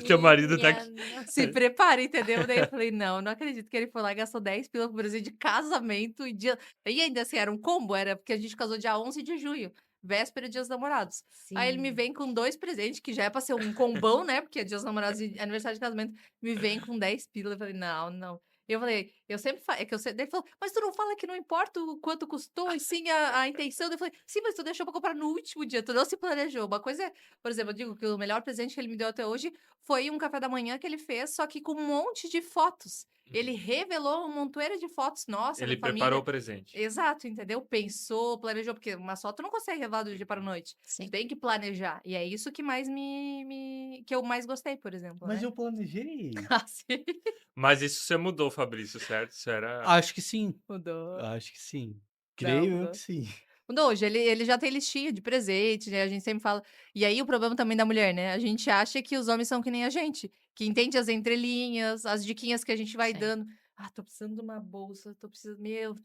Teu marido tá aqui. Se prepara, entendeu? Daí eu falei, não acredito que ele foi lá e gastou 10 pila com presente de casamento e dia... E ainda assim, era um combo, era porque a gente casou dia 11 de junho, véspera de Dia dos Namorados. Aí ele me Sim. vem com 2 presentes, que já é pra ser um combão, né? Porque é Dia dos Namorados e aniversário de casamento. Me vem com 10 pila. Eu falei, não. Eu falei, eu sempre falo, é que eu sempre, ele falou, mas tu não fala que não importa o quanto custou, e sim a intenção. Eu falei, sim, mas tu deixou pra comprar no último dia, tu não se planejou. Uma coisa é, por exemplo, eu digo que o melhor presente que ele me deu até hoje foi um café da manhã que ele fez, só que com um monte de fotos. Ele revelou uma montoeira de fotos, nossa, Ele da família. preparou o presente. Exato, entendeu? Pensou, planejou, porque uma só tu não consegue levar do dia para a noite. Sim. Tu tem que planejar. E é isso que mais que eu mais gostei, por exemplo, Mas né? eu planejei. Ah, sim. Mas isso você mudou, Fabrício, certo? Isso era. Acho que sim. Mudou. Acho que sim. Não, Creio eu mudou. que sim. Mudou. Hoje ele já tem listinha de presente, né? A gente sempre fala. E aí o problema também da mulher, né? A gente acha que os homens são que nem a gente, que entende as entrelinhas, as diquinhas que a gente vai Sim. dando. Ah, tô precisando de uma bolsa, tô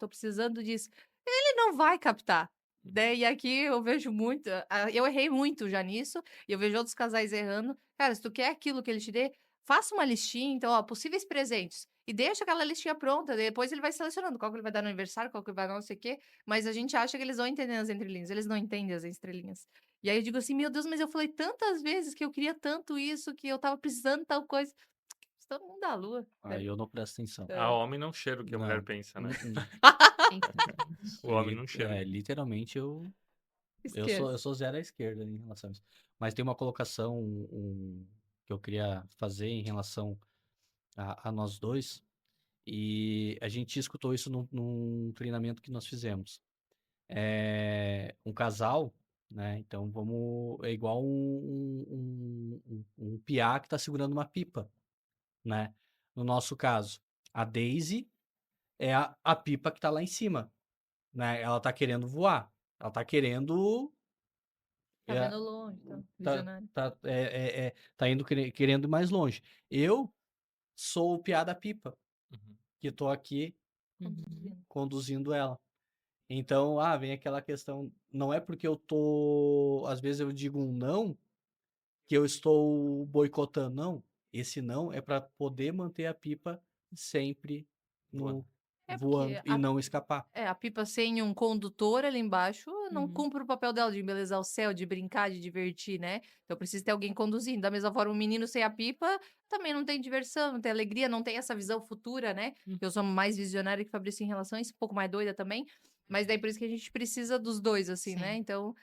precisando disso. Ele não vai captar. Né? E aqui eu vejo muito, eu errei muito já nisso, e eu vejo outros casais errando. Cara, se tu quer aquilo que ele te dê, faça uma listinha, então, ó, possíveis presentes. E deixa aquela listinha pronta, depois ele vai selecionando qual que ele vai dar no aniversário, qual que ele vai dar não sei o quê. Mas a gente acha que eles vão entender as entrelinhas, eles não entendem as estrelinhas. E aí eu digo assim, meu Deus, mas eu falei tantas vezes que eu queria tanto isso, que eu tava precisando de tal coisa. Todo mundo da lua. Aí eu não presto atenção. A homem não cheira o que a mulher Não. pensa, né? Infelizmente. O homem não cheira. Literalmente eu Esquece. sou zero à esquerda em relação a isso. Mas tem uma colocação que eu queria fazer em relação a nós dois. E a gente escutou isso num treinamento que nós fizemos. Um casal, né? Então é igual um piá que está segurando uma pipa, né? No nosso caso, a Daisy é a pipa que está lá em cima, né? Ela tá querendo voar, ela tá querendo Tá é, vendo longe, então. tá, Visionário. tá indo querendo ir mais longe. Eu sou o piá da pipa, Uhum. que tô aqui Conduzindo. conduzindo ela. Então, vem aquela questão, não é porque às vezes eu digo um não, que eu estou boicotando, não. Esse não é para poder manter a pipa sempre Voando. voando Porque e não escapar. a pipa sem um condutor ali embaixo não Uhum. cumpre o papel dela de embelezar o céu, de brincar, de divertir, né? Então precisa ter alguém conduzindo. Da mesma forma, um menino sem a pipa também não tem diversão, não tem alegria, não tem essa visão futura, né? Eu sou mais visionária que Fabrício em relação a isso, um pouco mais doida também. Mas daí por isso que a gente precisa dos dois, assim, né? Sim. Então,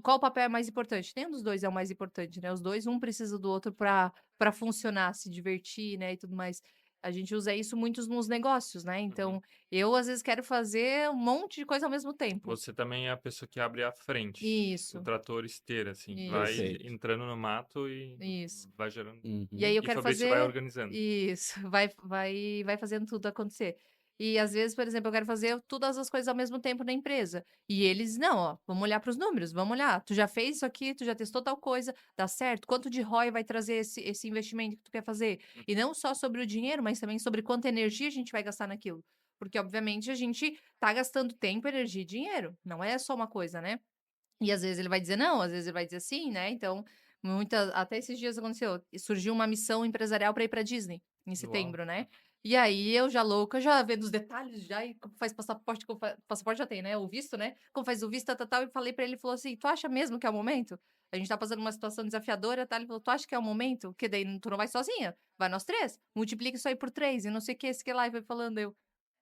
qual o papel é mais importante? Nenhum dos dois é o mais importante, né? Os dois, um precisa do outro para funcionar, se divertir, né? E tudo mais. A gente usa isso muito nos negócios, né? Então, eu às vezes quero fazer um monte de coisa ao mesmo tempo. Você também é a pessoa que abre a frente. Isso. O trator esteira, assim. Isso. Vai Perfeito. entrando no mato e Isso. vai gerando. E aí eu E quero Fabrício fazer. vai organizando. Isso, vai fazendo tudo acontecer. E às vezes, por exemplo, eu quero fazer todas as coisas ao mesmo tempo na empresa. E eles, não, ó, vamos olhar para os números, vamos olhar. Tu já fez isso aqui, tu já testou tal coisa, dá certo? Quanto de ROI vai trazer esse investimento que tu quer fazer? E não só sobre o dinheiro, mas também sobre quanta energia a gente vai gastar naquilo. Porque, obviamente, a gente tá gastando tempo, energia e dinheiro. Não é só uma coisa, né? E às vezes ele vai dizer não, às vezes ele vai dizer sim, né? Então, até esses dias aconteceu, surgiu uma missão empresarial para ir para Disney em setembro, né? E aí eu já louca, já vendo os detalhes já e como faz passaporte, passaporte já tem, né? O visto, né? Como faz o visto, tal, e falei para ele, falou assim: "Tu acha mesmo que é o momento? A gente tá passando uma situação desafiadora, tá?" Ele falou: "Tu acha que é o momento? Porque daí tu não vai sozinha, vai nós três, multiplica isso aí por 3 e não sei o que, esse que lá", e vai falando eu.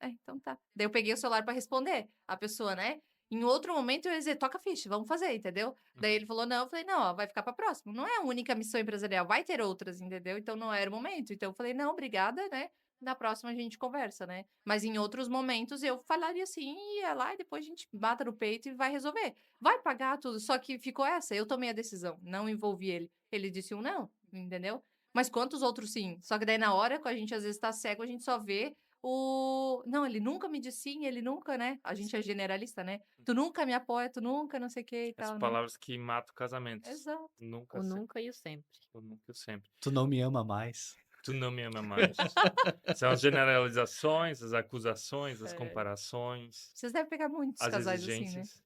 Então tá. Daí eu peguei o celular para responder a pessoa, né? Em outro momento eu ia dizer, toca ficha, vamos fazer, entendeu? Daí ele falou, não, eu falei, não, ó, vai ficar pra próximo. Não é a única missão empresarial, vai ter outras, entendeu? Então não era o momento. Então eu falei, não, obrigada, né? Na próxima a gente conversa, né? Mas em outros momentos eu falaria assim, ia lá e depois a gente bata no peito e vai resolver. Vai pagar tudo, só que ficou essa, eu tomei a decisão, não envolvi ele. Ele disse um não, entendeu? Mas quantos outros sim? Só que daí na hora, quando a gente às vezes tá cego, a gente só vê o... Não, ele nunca me disse sim, ele nunca, né? A gente é generalista, né? Tu nunca me apoia, tu nunca não sei o que e As tal, né? palavras que matam casamentos. Exato. Nunca, O nunca e o sempre. o nunca e o sempre. Tu não me ama mais. Tu não me ama mais. São as generalizações, as acusações, as É. comparações, Vocês devem pegar muitos as casais assim, né? exigências.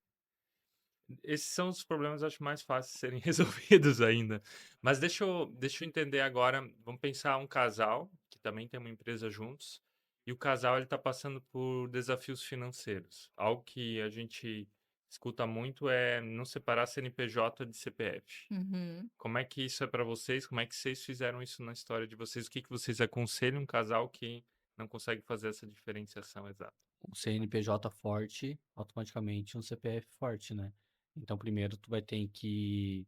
Esses são os problemas, acho, mais fáceis de serem resolvidos ainda. Mas deixa eu entender agora. Vamos pensar um casal que também tem uma empresa juntos. E o casal ele está passando por desafios financeiros. Algo que a gente escuta muito é não separar CNPJ de CPF. Uhum. Como é que isso é para vocês? Como é que vocês fizeram isso na história de vocês? O que vocês aconselham um casal que não consegue fazer essa diferenciação exata? Um CNPJ forte, automaticamente um CPF forte, né? Então, primeiro tu vai ter que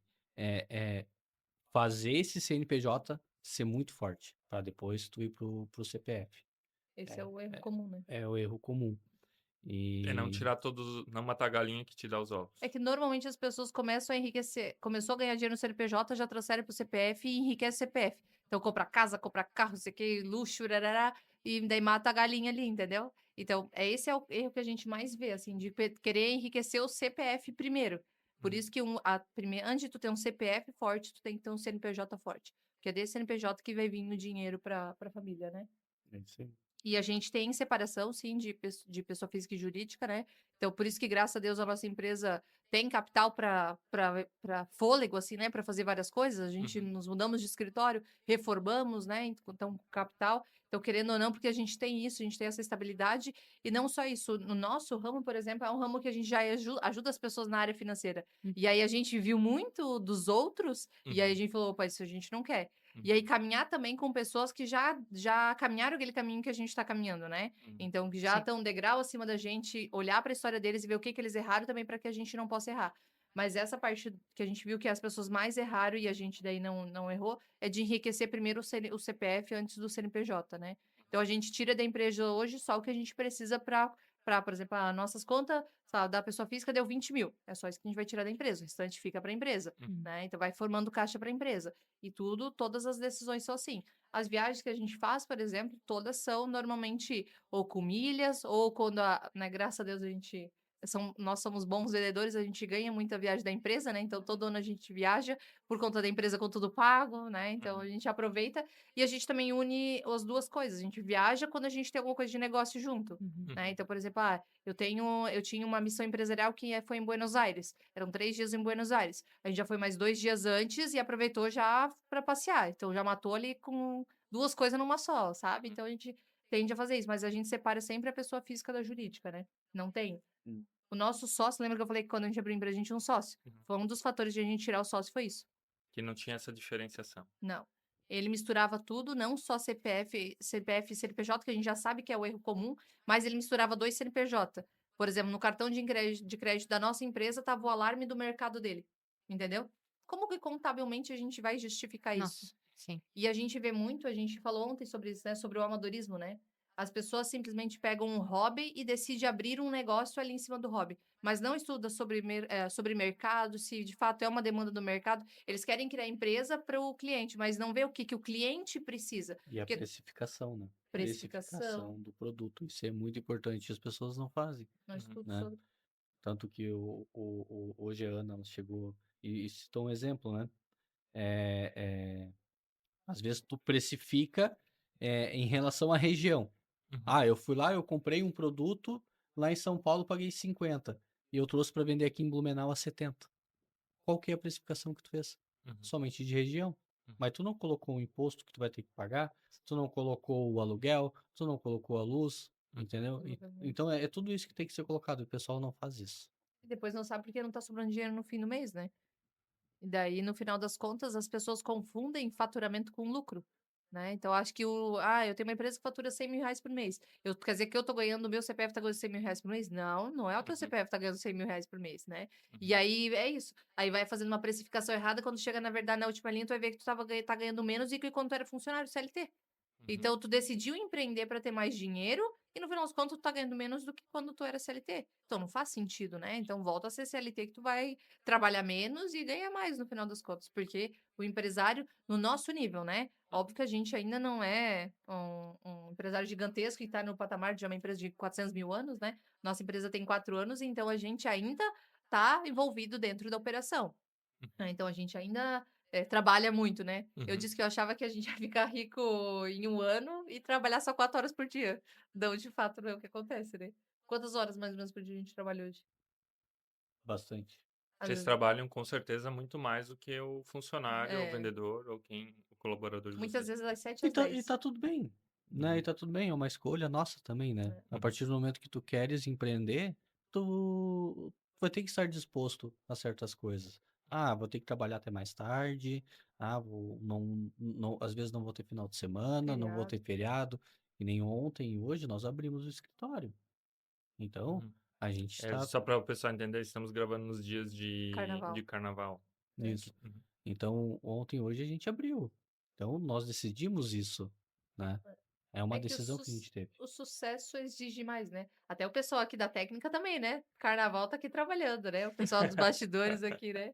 fazer esse CNPJ ser muito forte, para depois tu ir pro CPF. Esse é o erro comum, né? É o erro comum. É não E tirar todos, não matar a galinha que te dá os ovos. É que normalmente as pessoas começam a enriquecer. Começou a ganhar dinheiro no CNPJ, já transfere pro CPF e enriquece o CPF. Então compra casa, compra carro, não sei o que, luxo, rarará, e daí mata a galinha ali, entendeu? Então, esse é o erro que a gente mais vê, assim, de querer enriquecer o CPF primeiro. Por isso que antes de tu ter um CPF forte, tu tem que ter um CNPJ forte. Porque é desse CNPJ que vai vir o dinheiro pra família, né? É isso aí. E a gente tem separação, sim, de pessoa física e jurídica, né? Então, por isso que, graças a Deus, a nossa empresa tem capital para fôlego, assim, né? Para fazer várias coisas. A gente nos mudamos de escritório, reformamos, né? Então, capital. Então, querendo ou não, porque a gente tem isso, a gente tem essa estabilidade. E não só isso, no nosso ramo, por exemplo, é um ramo que a gente já ajuda as pessoas na área financeira. E aí a gente viu muito dos outros, e aí a gente falou, opa, isso a gente não quer. E aí caminhar também com pessoas que já caminharam aquele caminho que a gente está caminhando, né? Então, que já Sim. estão um degrau acima da gente, olhar para a história deles e ver o que eles erraram também para que a gente não possa errar. Mas essa parte que a gente viu que as pessoas mais erraram e a gente daí não errou, é de enriquecer primeiro o CPF antes do CNPJ, né? Então, a gente tira da empresa hoje só o que a gente precisa para, por exemplo, as nossas contas, sabe, da pessoa física deu 20 mil. É só isso que a gente vai tirar da empresa, o restante fica para a empresa, né? Então, vai formando caixa para a empresa. E todas as decisões são assim. As viagens que a gente faz, por exemplo, todas são normalmente ou com milhas, ou quando, né, graças a Deus, nós somos bons vendedores, a gente ganha muita viagem da empresa, né? Então, todo ano a gente viaja por conta da empresa com tudo pago, né? Então, a gente aproveita e a gente também une as duas coisas. A gente viaja quando a gente tem alguma coisa de negócio junto, né? Então, por exemplo, eu tinha uma missão empresarial que foi em Buenos Aires. Eram 3 dias em Buenos Aires. A gente já foi mais 2 dias antes e aproveitou já para passear. Então, já matou ali com 2 coisas numa só, sabe? Então, a gente tende a fazer isso. Mas a gente separa sempre a pessoa física da jurídica, né? Não tem. O nosso sócio, lembra que eu falei que quando a gente abriu a empresa, a gente tinha um sócio? Foi um dos fatores de a gente tirar o sócio, foi isso. Que não tinha essa diferenciação. Não. Ele misturava tudo, não só CPF e CNPJ, que a gente já sabe que é o erro comum, mas ele misturava 2 CNPJ. Por exemplo, no cartão de crédito da nossa empresa estava o alarme do mercado dele. Entendeu? Como que contabilmente a gente vai justificar isso? Nossa, sim. E a gente vê muito, a gente falou ontem sobre isso, né? Sobre o amadorismo, né? As pessoas simplesmente pegam um hobby e decidem abrir um negócio ali em cima do hobby. Mas não estuda sobre mercado, se de fato é uma demanda do mercado. Eles querem criar empresa para o cliente, mas não vê o que o cliente precisa. E a Porque precificação, né? precificação, do produto. Isso é muito importante, as pessoas não fazem. não estudo né? sobre. Tanto que hoje a Ana ela chegou e citou um exemplo, né? Às vezes tu precifica em relação à região. Eu fui lá, eu comprei um produto lá em São Paulo, paguei 50 e eu trouxe para vender aqui em Blumenau a 70. Qual que é a precificação que tu fez? Somente de região. Mas tu não colocou o imposto que tu vai ter que pagar, tu não colocou o aluguel, tu não colocou a luz, entendeu? Então é tudo isso que tem que ser colocado, e o pessoal não faz isso. E depois não sabe porque não tá sobrando dinheiro no fim do mês, né? E daí, no final das contas, as pessoas confundem faturamento com lucro. né? Então, acho que eu tenho uma empresa que fatura 100 mil reais por mês. Quer dizer que eu tô ganhando, o meu CPF tá ganhando 100 mil reais por mês? Não, não é o teu Uhum. CPF que tá ganhando 100 mil reais por mês, né? E Uhum. aí, é isso. Aí vai fazendo uma precificação errada, quando chega, na verdade, na última linha, tu vai ver que tu tá ganhando menos e que quando tu era funcionário CLT. Uhum. Então, tu decidiu empreender para ter mais dinheiro e, no final das contas, tu tá ganhando menos do que quando tu era CLT. Então, não faz sentido, né? Então, volta a ser CLT que tu vai trabalhar menos e ganhar mais, no final das contas. Porque o empresário, no nosso nível, né? Óbvio que a gente ainda não é um empresário gigantesco que tá no patamar de uma empresa de 400 mil anos, né? Nossa empresa tem 4 anos, então a gente ainda tá envolvido dentro da operação. Então, a gente ainda trabalha muito, né? Eu Uhum. disse que eu achava que a gente ia ficar rico em 1 ano e trabalhar só 4 horas por dia. Não, de fato, não é o que acontece, né? Quantas horas mais ou menos por dia a gente trabalha hoje? Bastante. Às Vocês vezes, trabalham com certeza muito mais do que o funcionário, ou o é, vendedor, ou o colaborador de muitas vocês. vezes das 7 E às tá, e 10. tá tudo bem, né? E Uhum. tá tudo bem, é uma escolha nossa também, né? A Uhum. partir do momento que tu queres empreender, tu vai ter que estar disposto a certas coisas. Ah, vou ter que trabalhar até mais tarde. Ah, às vezes não vou ter final de semana, não vou ter Feriado. feriado. E nem ontem e hoje nós abrimos o escritório. Então, Uhum. a gente está Só para o pessoal entender, estamos gravando nos dias Carnaval. de carnaval. É. nisso. Uhum. Então, ontem e hoje a gente abriu. Então, nós decidimos isso, né? É uma É que decisão que a gente teve. o sucesso exige mais, né? Até o pessoal aqui da técnica também, né? Carnaval tá aqui trabalhando, né? O pessoal dos bastidores aqui, né?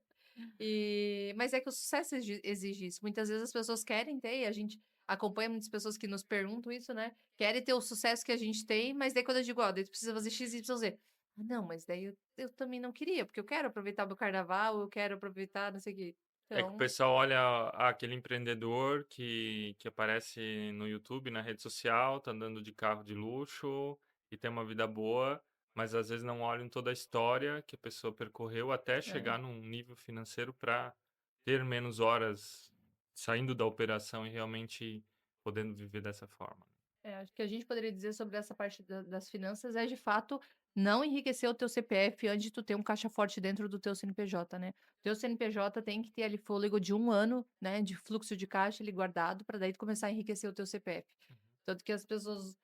Mas é que o sucesso exige isso. Muitas vezes as pessoas querem ter, e a gente acompanha muitas pessoas que nos perguntam isso, né? Querem ter o sucesso que a gente tem, mas daí quando eu digo, ó, daí tu precisa fazer X, Y, Z. Ah, não, mas daí eu também não queria, porque eu quero aproveitar o meu carnaval, eu quero aproveitar, não sei o quê. É que o Então, pessoal olha aquele empreendedor que aparece no YouTube, na rede social, tá andando de carro de luxo e tem uma vida boa, mas às vezes não olham toda a história que a pessoa percorreu até é. chegar num nível financeiro para ter menos horas saindo da operação e realmente podendo viver dessa forma. Acho que a gente poderia dizer sobre essa parte das finanças é, de fato, não enriquecer o teu CPF antes de tu ter um caixa forte dentro do teu CNPJ, né? O teu CNPJ tem que ter ali fôlego de 1 ano, né, de fluxo de caixa ali guardado, para daí tu começar a enriquecer o teu CPF. Tanto que as pessoas,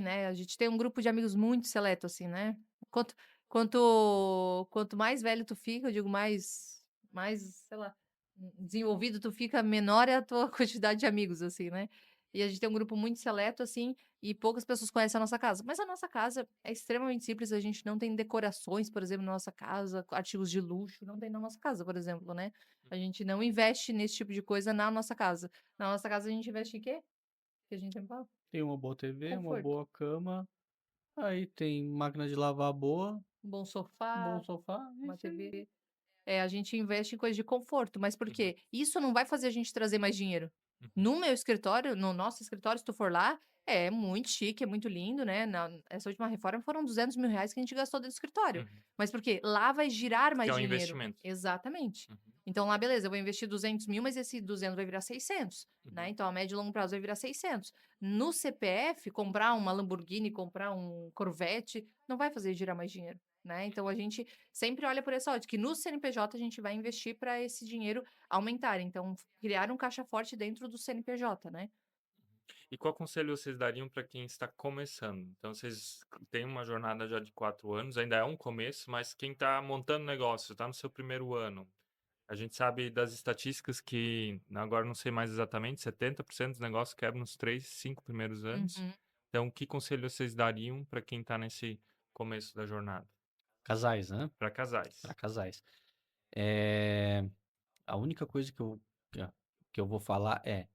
né, a gente tem um grupo de amigos muito seleto, assim, né? Quanto, quanto mais velho tu fica, eu digo mais, sei lá, desenvolvido tu fica, menor é a tua quantidade de amigos, assim, né? E a gente tem um grupo muito seleto, assim, e poucas pessoas conhecem a nossa casa. Mas a nossa casa é extremamente simples, a gente não tem decorações, por exemplo, na nossa casa, artigos de luxo, não tem na nossa casa, por exemplo, né? A gente não investe nesse tipo de coisa na nossa casa. Na nossa casa a gente investe em quê? Que a gente sempre fala? Tem uma boa TV, uma Conforto. boa cama, aí tem máquina de lavar boa, Um bom um bom sofá, sofá, é uma isso aí. TV. A gente investe em coisa de conforto, mas por Uhum. quê? Isso não vai fazer a gente trazer mais dinheiro. Uhum. No meu escritório, no nosso escritório, se tu for lá, é muito chique, é muito lindo, né? Essa última reforma foram 200 mil reais que a gente gastou dentro do escritório. Uhum. Mas por quê? Lá vai girar Que mais é um dinheiro. investimento. Exatamente. Uhum. Então lá, beleza, eu vou investir 200 mil, mas esse 200 vai virar 600, né? Uhum. Então a médio e longo prazo vai virar 600. No CPF, comprar uma Lamborghini, comprar um Corvette, não vai fazer girar mais dinheiro, né? Então a gente sempre olha por essa ótica, que no CNPJ a gente vai investir para esse dinheiro aumentar. Então, criar um caixa forte dentro do CNPJ, né? E qual conselho vocês dariam para quem está começando? Então, vocês têm uma jornada já de 4 anos, ainda é um começo, mas quem está montando negócio, está no seu primeiro ano. A gente sabe das estatísticas que, agora não sei mais exatamente, 70% dos negócios quebram nos 3, 5 primeiros anos. Uhum. Então, que conselho vocês dariam para quem está nesse começo da jornada? Casais, né? Para Para casais. casais. É, a única coisa que eu vou falar é,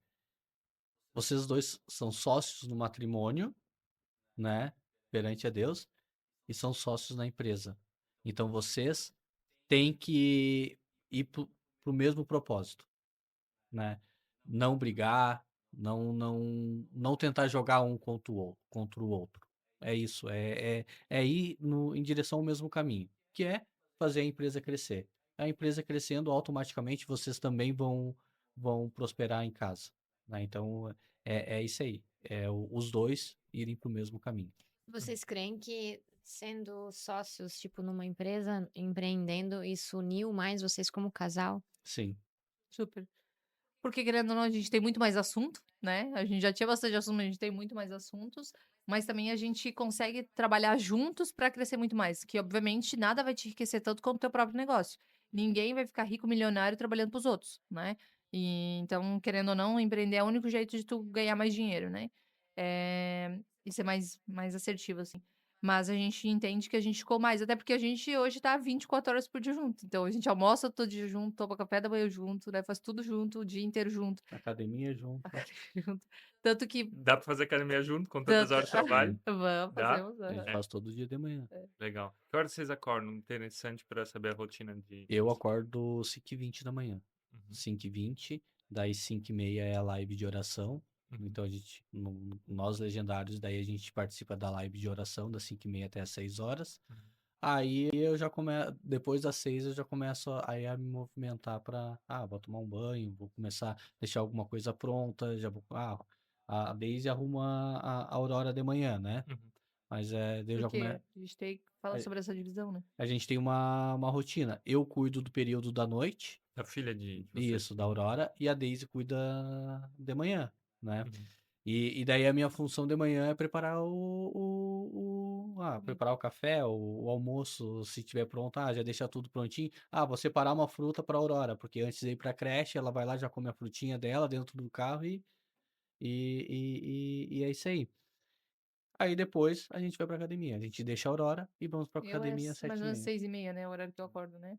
vocês dois são sócios no matrimônio, né? Perante a Deus, e são sócios na empresa. Então, vocês têm que ir pro mesmo propósito, né? Não brigar, não tentar jogar um contra o outro. É isso, é ir em direção ao mesmo caminho, que é fazer a empresa crescer. A empresa crescendo, automaticamente vocês também vão prosperar em casa, né? Então, é isso aí. Os dois irem para o mesmo caminho. Vocês creem que sendo sócios, tipo, numa empresa, empreendendo, isso uniu mais vocês como casal? Sim. Super. Porque, querendo ou não, a gente tem muito mais assunto, né? A gente já tinha bastante assunto, mas a gente tem muito mais assuntos. Mas também a gente consegue trabalhar juntos para crescer muito mais. Que, obviamente, nada vai te enriquecer tanto quanto o teu próprio negócio. Ninguém vai ficar rico, milionário, trabalhando para os outros, né? E, então, querendo ou não, empreender é o único jeito de tu ganhar mais dinheiro, né? E ser mais assertivo, assim. Mas a gente entende que a gente ficou mais. Até porque a gente hoje tá 24 horas por dia junto. Então, a gente almoça todo dia junto, toma café da manhã junto, né? Faz tudo junto, o dia inteiro junto. Academia junto. junto. Tanto que... Dá pra fazer academia junto com tantas horas de trabalho? Vamos, Dá? fazemos. A gente É. faz todo dia de manhã. Legal. Que horas vocês acordam? Interessante pra saber a rotina de... Eu acordo 5h20 da manhã. Uhum, 5h20, daí 5h30 é a live de oração. uhum, Então, nós legendários, daí a gente participa da live de oração das 5h30 até as 6 horas. uhum. Aí eu já começo, depois das 6 eu já começo aí a me movimentar para, vou tomar um banho, vou começar a deixar alguma coisa pronta, já vou, a Daisy arruma a Aurora de manhã, né? Uhum. Mas daí eu já Porque começo, a gente tem que falar sobre essa divisão, né? a gente tem uma rotina. Eu cuido do período da noite, Da filha de vocês. isso, da Aurora, e a Daisy cuida de manhã, né? Uhum. E daí a minha função de manhã é preparar preparar o café, o almoço, se tiver pronto, já deixar tudo prontinho. Vou separar uma fruta para Aurora, porque antes de ir para creche, ela vai lá, já come a frutinha dela dentro do carro e é isso aí. Aí depois a gente vai pra academia. A gente deixa a Aurora e vamos pra academia às Mais ou menos 7h30. 6h30, né? O horário que eu acordo, né?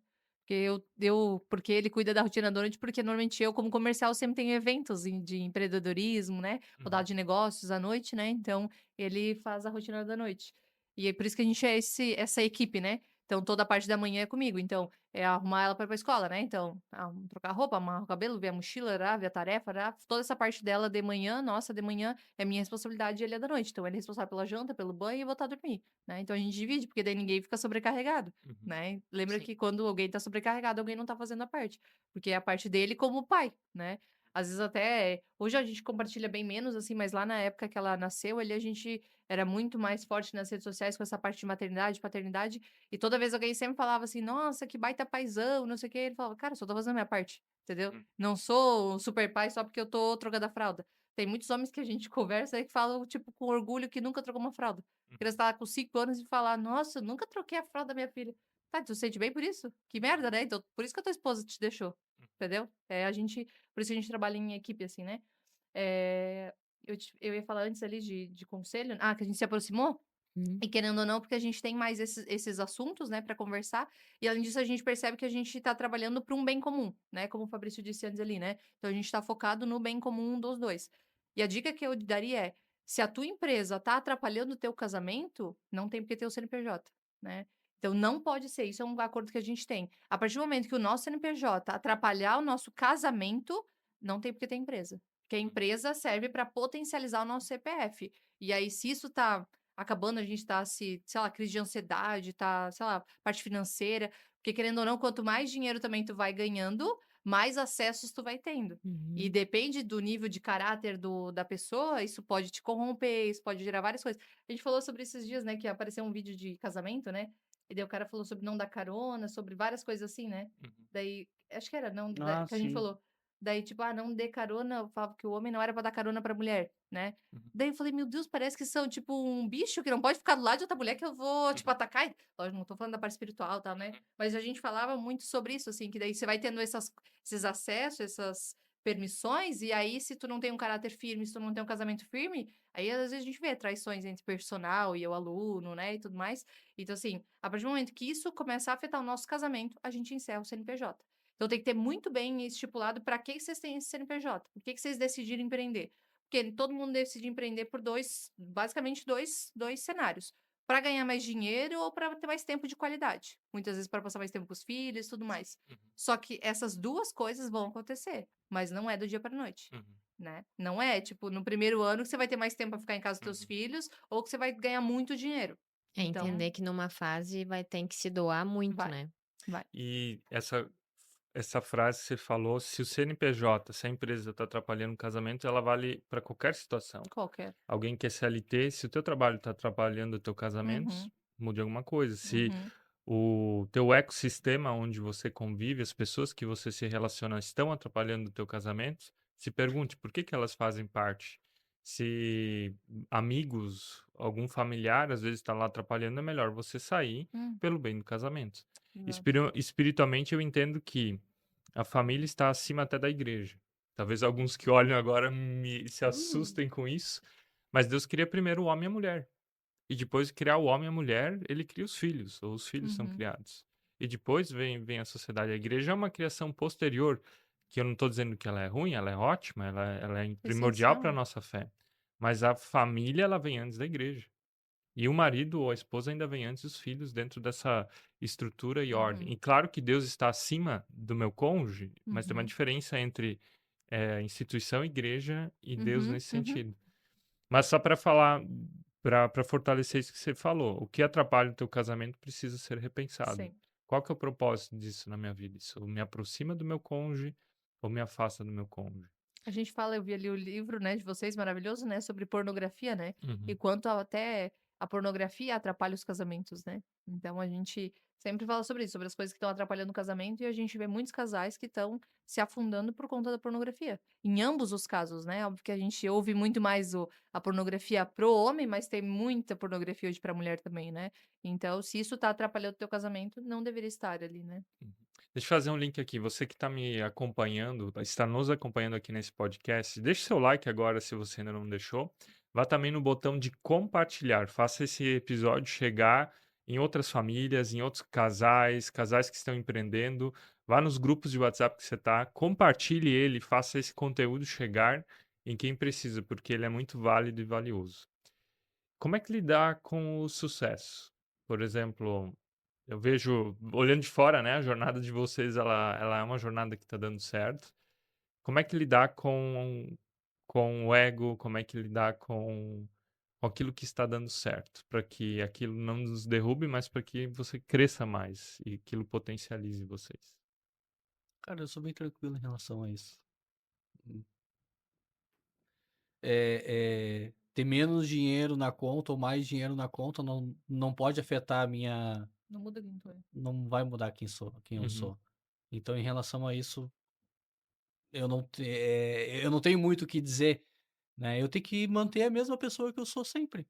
Porque ele cuida da rotina da noite, porque normalmente eu, como comercial, sempre tenho eventos de empreendedorismo, né? Rodada de negócios à noite, né? Então, ele faz a rotina da noite. E é por isso que a gente é essa equipe, né? Então, toda a parte da manhã é comigo. Então, é arrumar ela para ir pra escola, né? Então, trocar roupa, amarrar o cabelo, ver a mochila, ver a tarefa, toda essa parte dela de manhã, nossa, de manhã, é minha responsabilidade e ele é da noite. Então, ele é responsável pela janta, pelo banho e voltar a dormir, né? Então, a gente divide, porque daí ninguém fica sobrecarregado. Uhum. Né? Lembra Sim. que quando alguém tá sobrecarregado, alguém não tá fazendo a parte. Porque é a parte dele como pai, né? Às vezes até... Hoje a gente compartilha bem menos, assim, mas lá na época que ela nasceu, ali a gente era muito mais forte nas redes sociais com essa parte de maternidade, paternidade. E toda vez alguém sempre falava assim, nossa, que baita paizão, não sei o quê. Ele falava, cara, só tô fazendo a minha parte, entendeu? Não sou um super pai só porque eu tô trocando a fralda. Tem muitos homens que a gente conversa aí que falam, tipo, com orgulho que nunca trocou uma fralda. Criança tá lá com 5 anos e falar, nossa, eu nunca troquei a fralda da minha filha. Tá, tu se sente bem por isso? Que merda, né? Então, por isso que a tua esposa te deixou. Entendeu? Por isso que a gente trabalha em equipe, assim, né? Eu ia falar antes ali de conselho. Que a gente se aproximou. Uhum. E querendo ou não, porque a gente tem mais esses assuntos, né, para conversar. E além disso, a gente percebe que a gente tá trabalhando para um bem comum, né? Como o Fabrício disse antes ali, né? Então a gente tá focado no bem comum dos dois. E a dica que eu daria é: se a tua empresa tá atrapalhando o teu casamento, não tem porque ter o CNPJ, né? Então não pode ser, isso é um acordo que a gente tem. A partir do momento que o nosso CNPJ atrapalhar o nosso casamento, não tem porque ter empresa. Porque a empresa serve para potencializar o nosso CPF. E aí, se isso tá acabando, a gente tá sei lá, crise de ansiedade, tá, sei lá, parte financeira, porque querendo ou não, quanto mais dinheiro também tu vai ganhando, mais acessos tu vai tendo. E Uhum. depende do nível de caráter da pessoa, isso pode te corromper, isso pode gerar várias coisas. A gente falou sobre esses dias, né, que apareceu um vídeo de casamento, né? E daí o cara falou sobre não dar carona, sobre várias coisas assim, né? Daí, acho que era não, que a gente Sim. falou. Daí, tipo, não dê carona, eu falava que o homem não era pra dar carona pra mulher, né? Daí eu falei, meu Deus, parece que são, tipo, um bicho que não pode ficar do lado de outra mulher que eu vou, tipo, atacar. Lógico, não tô falando da parte espiritual e tal, né? Mas a gente falava muito sobre isso, assim, que daí você vai tendo esses acessos, essas permissões, e aí, se tu não tem um caráter firme, se tu não tem um casamento firme, aí às vezes a gente vê traições entre personal e o aluno, né, e tudo mais. Então, assim, a partir do momento que isso começar a afetar o nosso casamento, a gente encerra o CNPJ. Então, tem que ter muito bem estipulado para que vocês têm esse CNPJ, por que vocês decidiram empreender. Porque todo mundo decide empreender por basicamente dois cenários. Para ganhar mais dinheiro ou para ter mais tempo de qualidade. Muitas vezes para passar mais tempo com os filhos e tudo mais. Só que essas duas coisas vão acontecer, mas não é do dia para noite. Né? Não é, tipo, no primeiro ano que você vai ter mais tempo para ficar em casa com teus filhos ou que você vai ganhar muito dinheiro. É Então, entender que numa fase vai ter que se doar muito, vai. né? E essa frase que você falou, se o CNPJ, se a empresa está atrapalhando o casamento, ela vale para qualquer situação. Qualquer. Alguém que é CLT, se o teu trabalho está atrapalhando o teu casamento, mude alguma coisa. Se o teu ecossistema onde você convive, as pessoas que você se relaciona estão atrapalhando o teu casamento, se pergunte por que elas fazem parte. Se amigos, algum familiar, às vezes está lá atrapalhando, é melhor você sair pelo bem do casamento. Exato. Espiritualmente, eu entendo que a família está acima até da igreja. Talvez alguns que olham agora se assustem com isso, mas Deus cria primeiro o homem e a mulher. E depois de criar o homem e a mulher, ele cria os filhos, ou os filhos são criados. E depois vem a sociedade. A igreja é uma criação posterior, que eu não estou dizendo que ela é ruim, ela é ótima, ela é primordial Essencial, para a né? nossa fé. Mas a família, ela vem antes da igreja. E o marido ou a esposa ainda vem antes dos filhos dentro dessa estrutura e ordem. E claro que Deus está acima do meu cônjuge, mas tem uma diferença entre instituição, igreja e Deus nesse sentido. Mas só para falar, para fortalecer isso que você falou, o que atrapalha o teu casamento precisa ser repensado. Sim. Qual que é o propósito disso na minha vida? Isso me aproxima do meu cônjuge ou me afasta do meu cônjuge? A gente fala, eu vi ali o livro, né, de vocês, maravilhoso, né, sobre pornografia, né? E Uhum. quanto até a pornografia atrapalha os casamentos, né? Então a gente sempre fala sobre isso, sobre as coisas que estão atrapalhando o casamento, e a gente vê muitos casais que estão se afundando por conta da pornografia. Em ambos os casos, né? Óbvio que a gente ouve muito mais a pornografia pro homem, mas tem muita pornografia hoje pra mulher também, né? Então, se isso tá atrapalhando o teu casamento, não deveria estar ali, né? Deixa eu fazer um link aqui. Você que está me acompanhando, está nos acompanhando aqui nesse podcast, deixe seu like agora se você ainda não deixou. Vá também no botão de compartilhar. Faça esse episódio chegar em outras famílias, em outros casais, casais que estão empreendendo. Vá nos grupos de WhatsApp que você está, compartilhe ele, faça esse conteúdo chegar em quem precisa, porque ele é muito válido e valioso. Como é que lidar com o sucesso? Por exemplo, eu vejo, olhando de fora, né, a jornada de vocês, ela é uma jornada que está dando certo. Como é que lidar com o ego? Como é que lidar com aquilo que está dando certo? Para que aquilo não nos derrube, mas para que você cresça mais e aquilo potencialize vocês. Cara, eu sou bem tranquilo em relação a isso. Ter menos dinheiro na conta ou mais dinheiro na conta não pode afetar a minha. Não muda quem tu é. Não vai mudar quem eu Uhum. sou. Então, em relação a isso, eu não tenho muito o que dizer, né? Eu tenho que manter a mesma pessoa que eu sou sempre,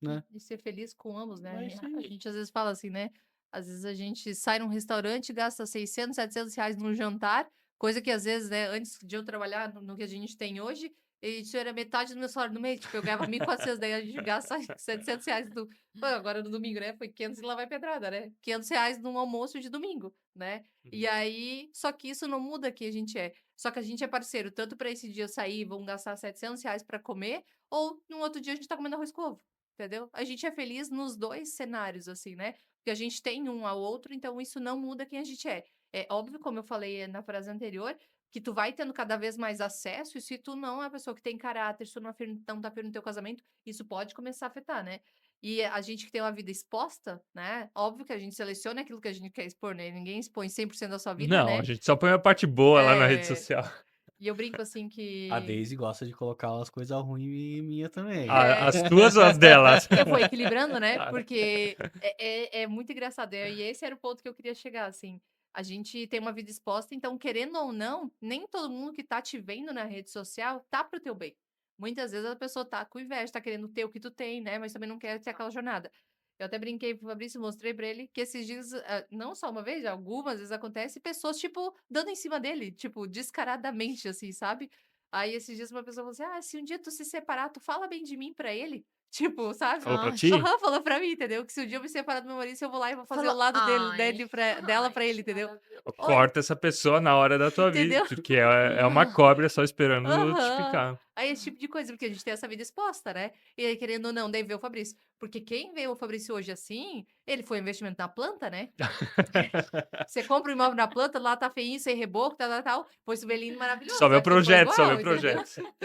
né? E ser feliz com ambos, né? É isso A aí. gente às vezes fala assim, né? Às vezes a gente sai num restaurante e gasta 600, 700 reais num jantar, coisa que às vezes, né, antes de eu trabalhar no que a gente tem hoje, isso era metade do meu salário no mês. Tipo, eu ganhava 1.400, daí a gente gasta 700 reais do... Pô, agora no domingo, né? Foi 500 e lá vai pedrada, né? 500 reais num almoço de domingo, né? E aí, só que isso não muda quem a gente é. Só que a gente é parceiro, tanto pra esse dia sair, vão gastar 700 reais pra comer, ou num outro dia a gente tá comendo arroz com ovo. Entendeu? A gente é feliz nos dois cenários, assim, né? Porque a gente tem um ao outro, então isso não muda quem a gente é. É óbvio, como eu falei na frase anterior, que tu vai tendo cada vez mais acesso, e se tu não é uma pessoa que tem caráter, se tu não tá firme no teu casamento, isso pode começar a afetar, né? E a gente que tem uma vida exposta, né? Óbvio que a gente seleciona aquilo que a gente quer expor, né? Ninguém expõe 100% da sua vida, Não, a né? gente só põe a parte boa lá na rede É... social. E eu brinco assim A que... Daisy gosta de colocar umas coisas ruins minha também. As tuas ou as delas? Eu vou equilibrando, né? Claro. Porque é muito engraçado. E esse era o ponto que eu queria chegar, assim. A gente tem uma vida exposta, então, querendo ou não, nem todo mundo que tá te vendo na rede social tá pro teu bem. Muitas vezes a pessoa tá com inveja, tá querendo ter o que tu tem, né? Mas também não quer ter aquela jornada. Eu até brinquei pro Fabrício, mostrei pra ele que esses dias, não só uma vez, algumas vezes acontece, pessoas, tipo, dando em cima dele, tipo, descaradamente, assim, sabe? Aí esses dias uma pessoa falou assim: ah, se um dia tu se separar, tu fala bem de mim pra ele? Tipo, sabe? Falou pra Nossa. ti? Aham, falou pra mim, entendeu? Que se um dia eu me separar do meu marido, eu vou lá e vou fazer o Falou, lado ai, dela pra ai, ele, entendeu? Olha, Corta essa pessoa na hora da tua vida, entendeu? porque é uma cobra só esperando te Aham. picar. Aí esse tipo de coisa, porque a gente tem essa vida exposta, né? E aí, querendo ou não, daí vê o Fabrício. Porque quem vê o Fabrício hoje assim, ele foi um investimento na planta, né? Você compra um imóvel na planta, lá tá feinho, sem reboco, tal. Foi isso lindo, maravilhoso. Só meu Aqui foi projeto, só meu igual, entendeu? projeto.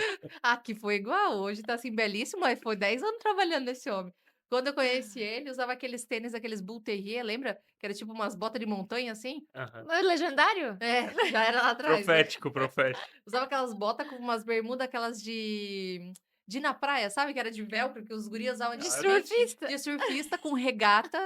Aqui foi igual. Hoje tá assim, belíssimo, mas foi 10 anos trabalhando nesse homem. Quando eu conheci ele, usava aqueles tênis, aqueles Bull Terrier, lembra? Que era tipo umas botas de montanha, assim. Aham. Mas legendário? É, já era lá atrás, né? Profético, profético. Usava aquelas botas com umas bermudas, aquelas de ir na praia, sabe? Que era de velcro, que os gurias usavam De antigamente. surfista. De surfista, com regata.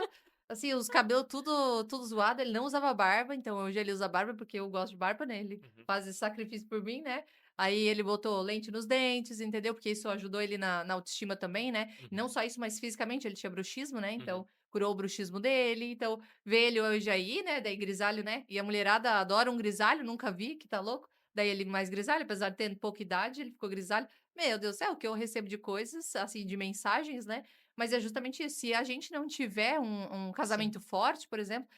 Assim, os cabelos tudo zoado. Ele não usava barba, então hoje ele usa barba, porque eu gosto de barba, né? Ele faz esse sacrifício por mim, né? Aí ele botou lente nos dentes, entendeu? Porque isso ajudou ele na autoestima também, né? Não Uhum. só isso, mas fisicamente ele tinha bruxismo, né? Uhum. Então, curou o bruxismo dele. Então, vê ele hoje aí, né? Daí grisalho, né? E a mulherada adora um grisalho, nunca vi, que tá louco. Daí ele mais grisalho, apesar de ter pouca idade, ele ficou grisalho. Meu Deus do céu, o que eu recebo de coisas, assim, de mensagens, né? Mas é justamente isso. Se a gente não tiver um Sim. casamento forte, por exemplo.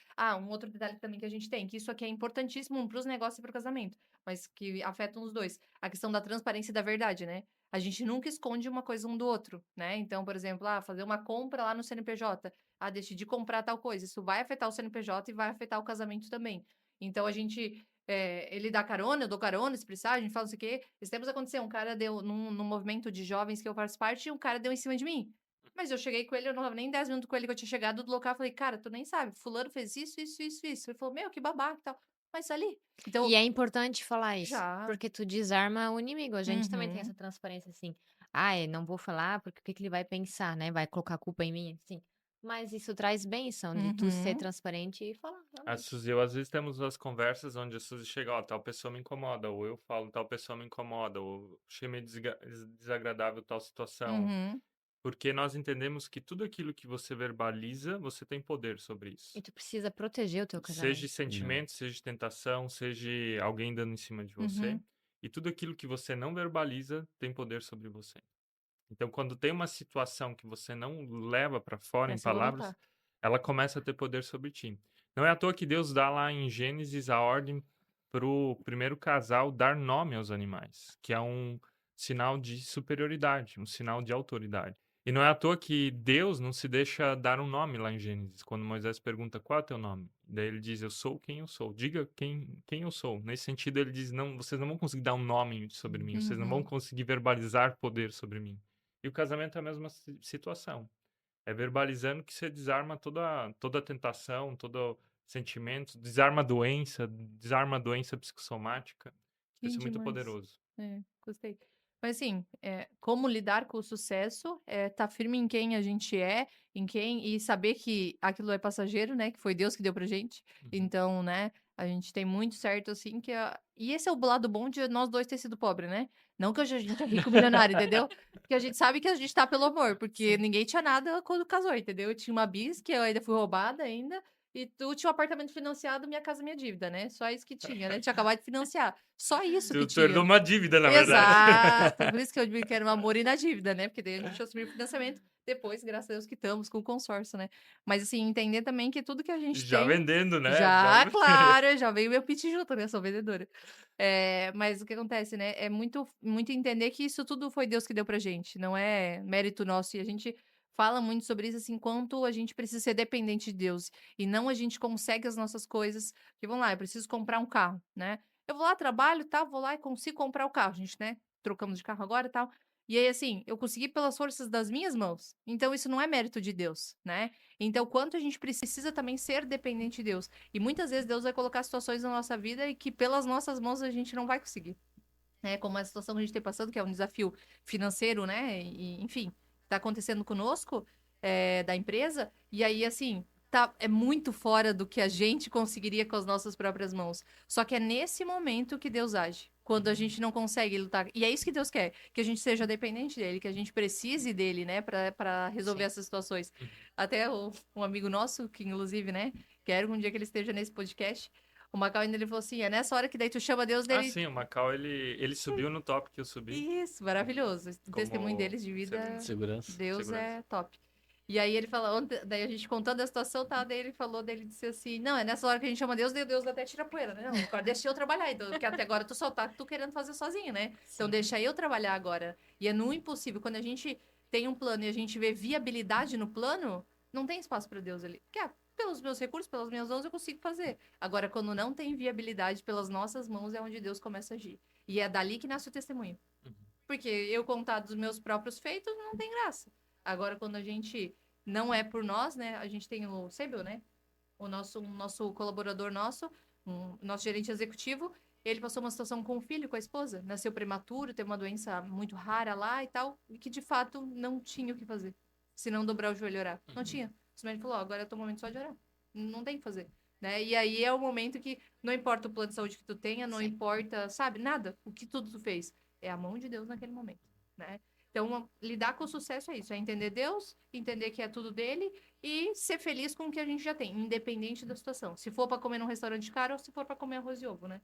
Um outro detalhe também que a gente tem, que isso aqui é importantíssimo para os negócios e para o casamento, mas que afetam os dois. A questão da transparência e da verdade, né? A gente nunca esconde uma coisa um do outro, né? Então, por exemplo, fazer uma compra lá no CNPJ. Decidi comprar tal coisa. Isso vai afetar o CNPJ e vai afetar o casamento também. Então, a gente. Ele dá carona, eu dou carona, se precisar, a gente fala não sei o quê. Esses tempos aconteceu, um cara deu, num movimento de jovens que eu faço parte, e um cara deu em cima de mim. Mas eu cheguei com ele, eu não tava nem 10 minutos com ele que eu tinha chegado do local. Eu falei, cara, tu nem sabe, fulano fez isso, isso, isso, isso. Ele falou, meu, que babaca e tal. Mas ali. Então, E é importante falar isso, já. porque tu desarma o inimigo. A gente também tem Uhum. essa transparência assim. Eu não vou falar porque o que que ele vai pensar, né? Vai colocar a culpa em mim, assim. Mas isso traz bênção de tu ser Uhum. transparente e falar, A realmente. Suzy, eu às vezes temos as conversas onde a Suzy chega, ó, tal pessoa me incomoda, ou eu falo, tal pessoa me incomoda, ou achei meio desagradável tal situação. Uhum. Porque nós entendemos que tudo aquilo que você verbaliza, você tem poder sobre E isso. tu precisa proteger o teu Seja casamento. de sentimento, seja de tentação, seja alguém dando em cima de você. Uhum. E tudo aquilo que você não verbaliza tem poder sobre você. Então, quando tem uma situação que você não leva para fora em Essa eu vou palavras, anotar. ela começa a ter poder sobre ti. Não é à toa que Deus dá lá em Gênesis a ordem para o primeiro casal dar nome aos animais, que é um sinal de superioridade, um sinal de autoridade. E não é à toa que Deus não se deixa dar um nome lá em Gênesis, quando Moisés pergunta qual é o teu nome. Daí ele diz, eu sou quem eu sou. Diga quem eu sou. Nesse sentido, ele diz, não, vocês não vão conseguir dar um nome sobre mim, vocês não vão Uhum. conseguir verbalizar poder sobre mim. E o casamento é a mesma situação. É verbalizando que você desarma toda a tentação, todo sentimento, desarma a doença psicossomática. Que Isso é muito demais. poderoso. Gostei. Mas assim, como lidar com o sucesso, tá firme em quem a gente é, e saber que aquilo é passageiro, né? Que foi Deus que deu pra gente. Uhum. Então, né? A gente tem muito certo, assim, e esse é o lado bom de nós dois ter sido pobre, né? Não que hoje a gente é rico milionário, entendeu? Porque a gente sabe que a gente tá pelo amor, porque Sim. ninguém tinha nada quando casou, entendeu? Eu tinha uma bis, que eu ainda fui roubada ainda. E tu tinha um apartamento financiado, minha casa, minha dívida, né? Só isso que tinha, né? Tinha acabado de financiar. Só isso que Tu herdou tinha. uma dívida, na verdade. Exato. Por isso que eu digo que era um amor e na dívida, né? Porque daí a gente assumiu o financiamento. Depois, graças a Deus, quitamos com o consórcio, né? Mas assim, entender também que tudo que a gente Já tem. vendendo, né? Já, claro, já veio meu pitch junto, né? Sou vendedora. Mas o que acontece, né? É muito, muito entender que isso tudo foi Deus que deu pra gente, não é mérito nosso. E a gente fala muito sobre isso, assim, quanto a gente precisa ser dependente de Deus. E não a gente consegue as nossas coisas. Porque vamos lá, eu preciso comprar um carro, né? Eu vou lá, trabalho, tal, vou lá e consigo comprar o carro. A gente, né? Trocamos de carro agora e tal. E aí, assim, eu consegui pelas forças das minhas mãos. Então, isso não é mérito de Deus, né? Então, quanto a gente precisa também ser dependente de Deus. E muitas vezes Deus vai colocar situações na nossa vida e que pelas nossas mãos a gente não vai conseguir. Como a situação que a gente tem passando, que é um desafio financeiro, né? E, enfim, está acontecendo conosco, da empresa. E aí, assim, é muito fora do que a gente conseguiria com as nossas próprias mãos. Só que é nesse momento que Deus age. Quando a gente não consegue lutar. E é isso que Deus quer, que a gente seja dependente dele, que a gente precise dele, né, para resolver Sim. essas situações. Até um amigo nosso, que inclusive, né, quero um dia que ele esteja nesse podcast. O Macau ainda ele falou assim: é nessa hora que daí tu chama Deus Ah, dele. sim, o Macau, ele subiu no top que eu subi. Isso, maravilhoso. O testemunho Como deles de vida, Segurança. Deus segurança. é top. E aí ele falou, daí a gente contando a situação, tá? Daí ele falou, daí ele disse assim: não, é nessa hora que a gente chama Deus, daí Deus até tira a poeira, né? Não, agora deixa eu trabalhar, então, porque até agora tu só tá tu querendo fazer sozinho, né? Então Sim. deixa eu trabalhar agora. E é no impossível, quando a gente tem um plano e a gente vê viabilidade no plano, não tem espaço para Deus ali. Porque pelos meus recursos, pelas minhas mãos, eu consigo fazer. Agora, quando não tem viabilidade pelas nossas mãos, é onde Deus começa a agir. E é dali que nasce o testemunho. Porque eu contar dos meus próprios feitos não tem graça. Agora, quando a gente não é por nós, né? A gente tem o Sebel, né? Um nosso colaborador nosso, nosso gerente executivo. Ele passou uma situação com o filho, com a esposa. Nasceu prematuro, teve uma doença muito rara lá e tal. E que, de fato, não tinha o que fazer. Se não dobrar o joelho e orar. Não tinha. O médico falou, agora é o teu momento só de orar. Não tem o que fazer. né? E aí é o momento que não importa o plano de saúde que tu tenha, não Sim. importa, sabe, nada, o que tudo tu fez. É a mão de Deus naquele momento, né? Então, lidar com o sucesso é isso, é entender Deus, entender que é tudo dele e ser feliz com o que a gente já tem, independente da situação. Se for pra comer num restaurante caro ou se for pra comer arroz e ovo, né?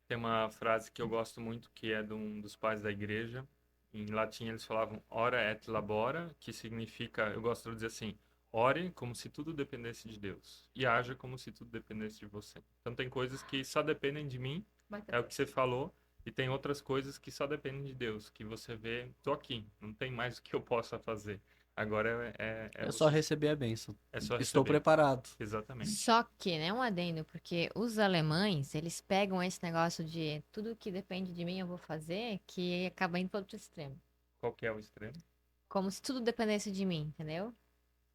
Tem uma frase que eu gosto muito, que é de um dos pais da igreja. Em latim eles falavam ora et labora, que significa, eu gosto de dizer assim, ore como se tudo dependesse de Deus e haja como se tudo dependesse de você. Então tem coisas que só dependem de mim, é o que você falou, e tem outras coisas que só dependem de Deus, que você vê, tô aqui, não tem mais o que eu possa fazer. Agora É só receber a bênção. é só Estou receber. preparado. Exatamente. Só que, né, um adendo, porque os alemães, eles pegam esse negócio de tudo que depende de mim eu vou fazer, que acaba indo para outro extremo. Qual que é o extremo? Como se tudo dependesse de mim, entendeu?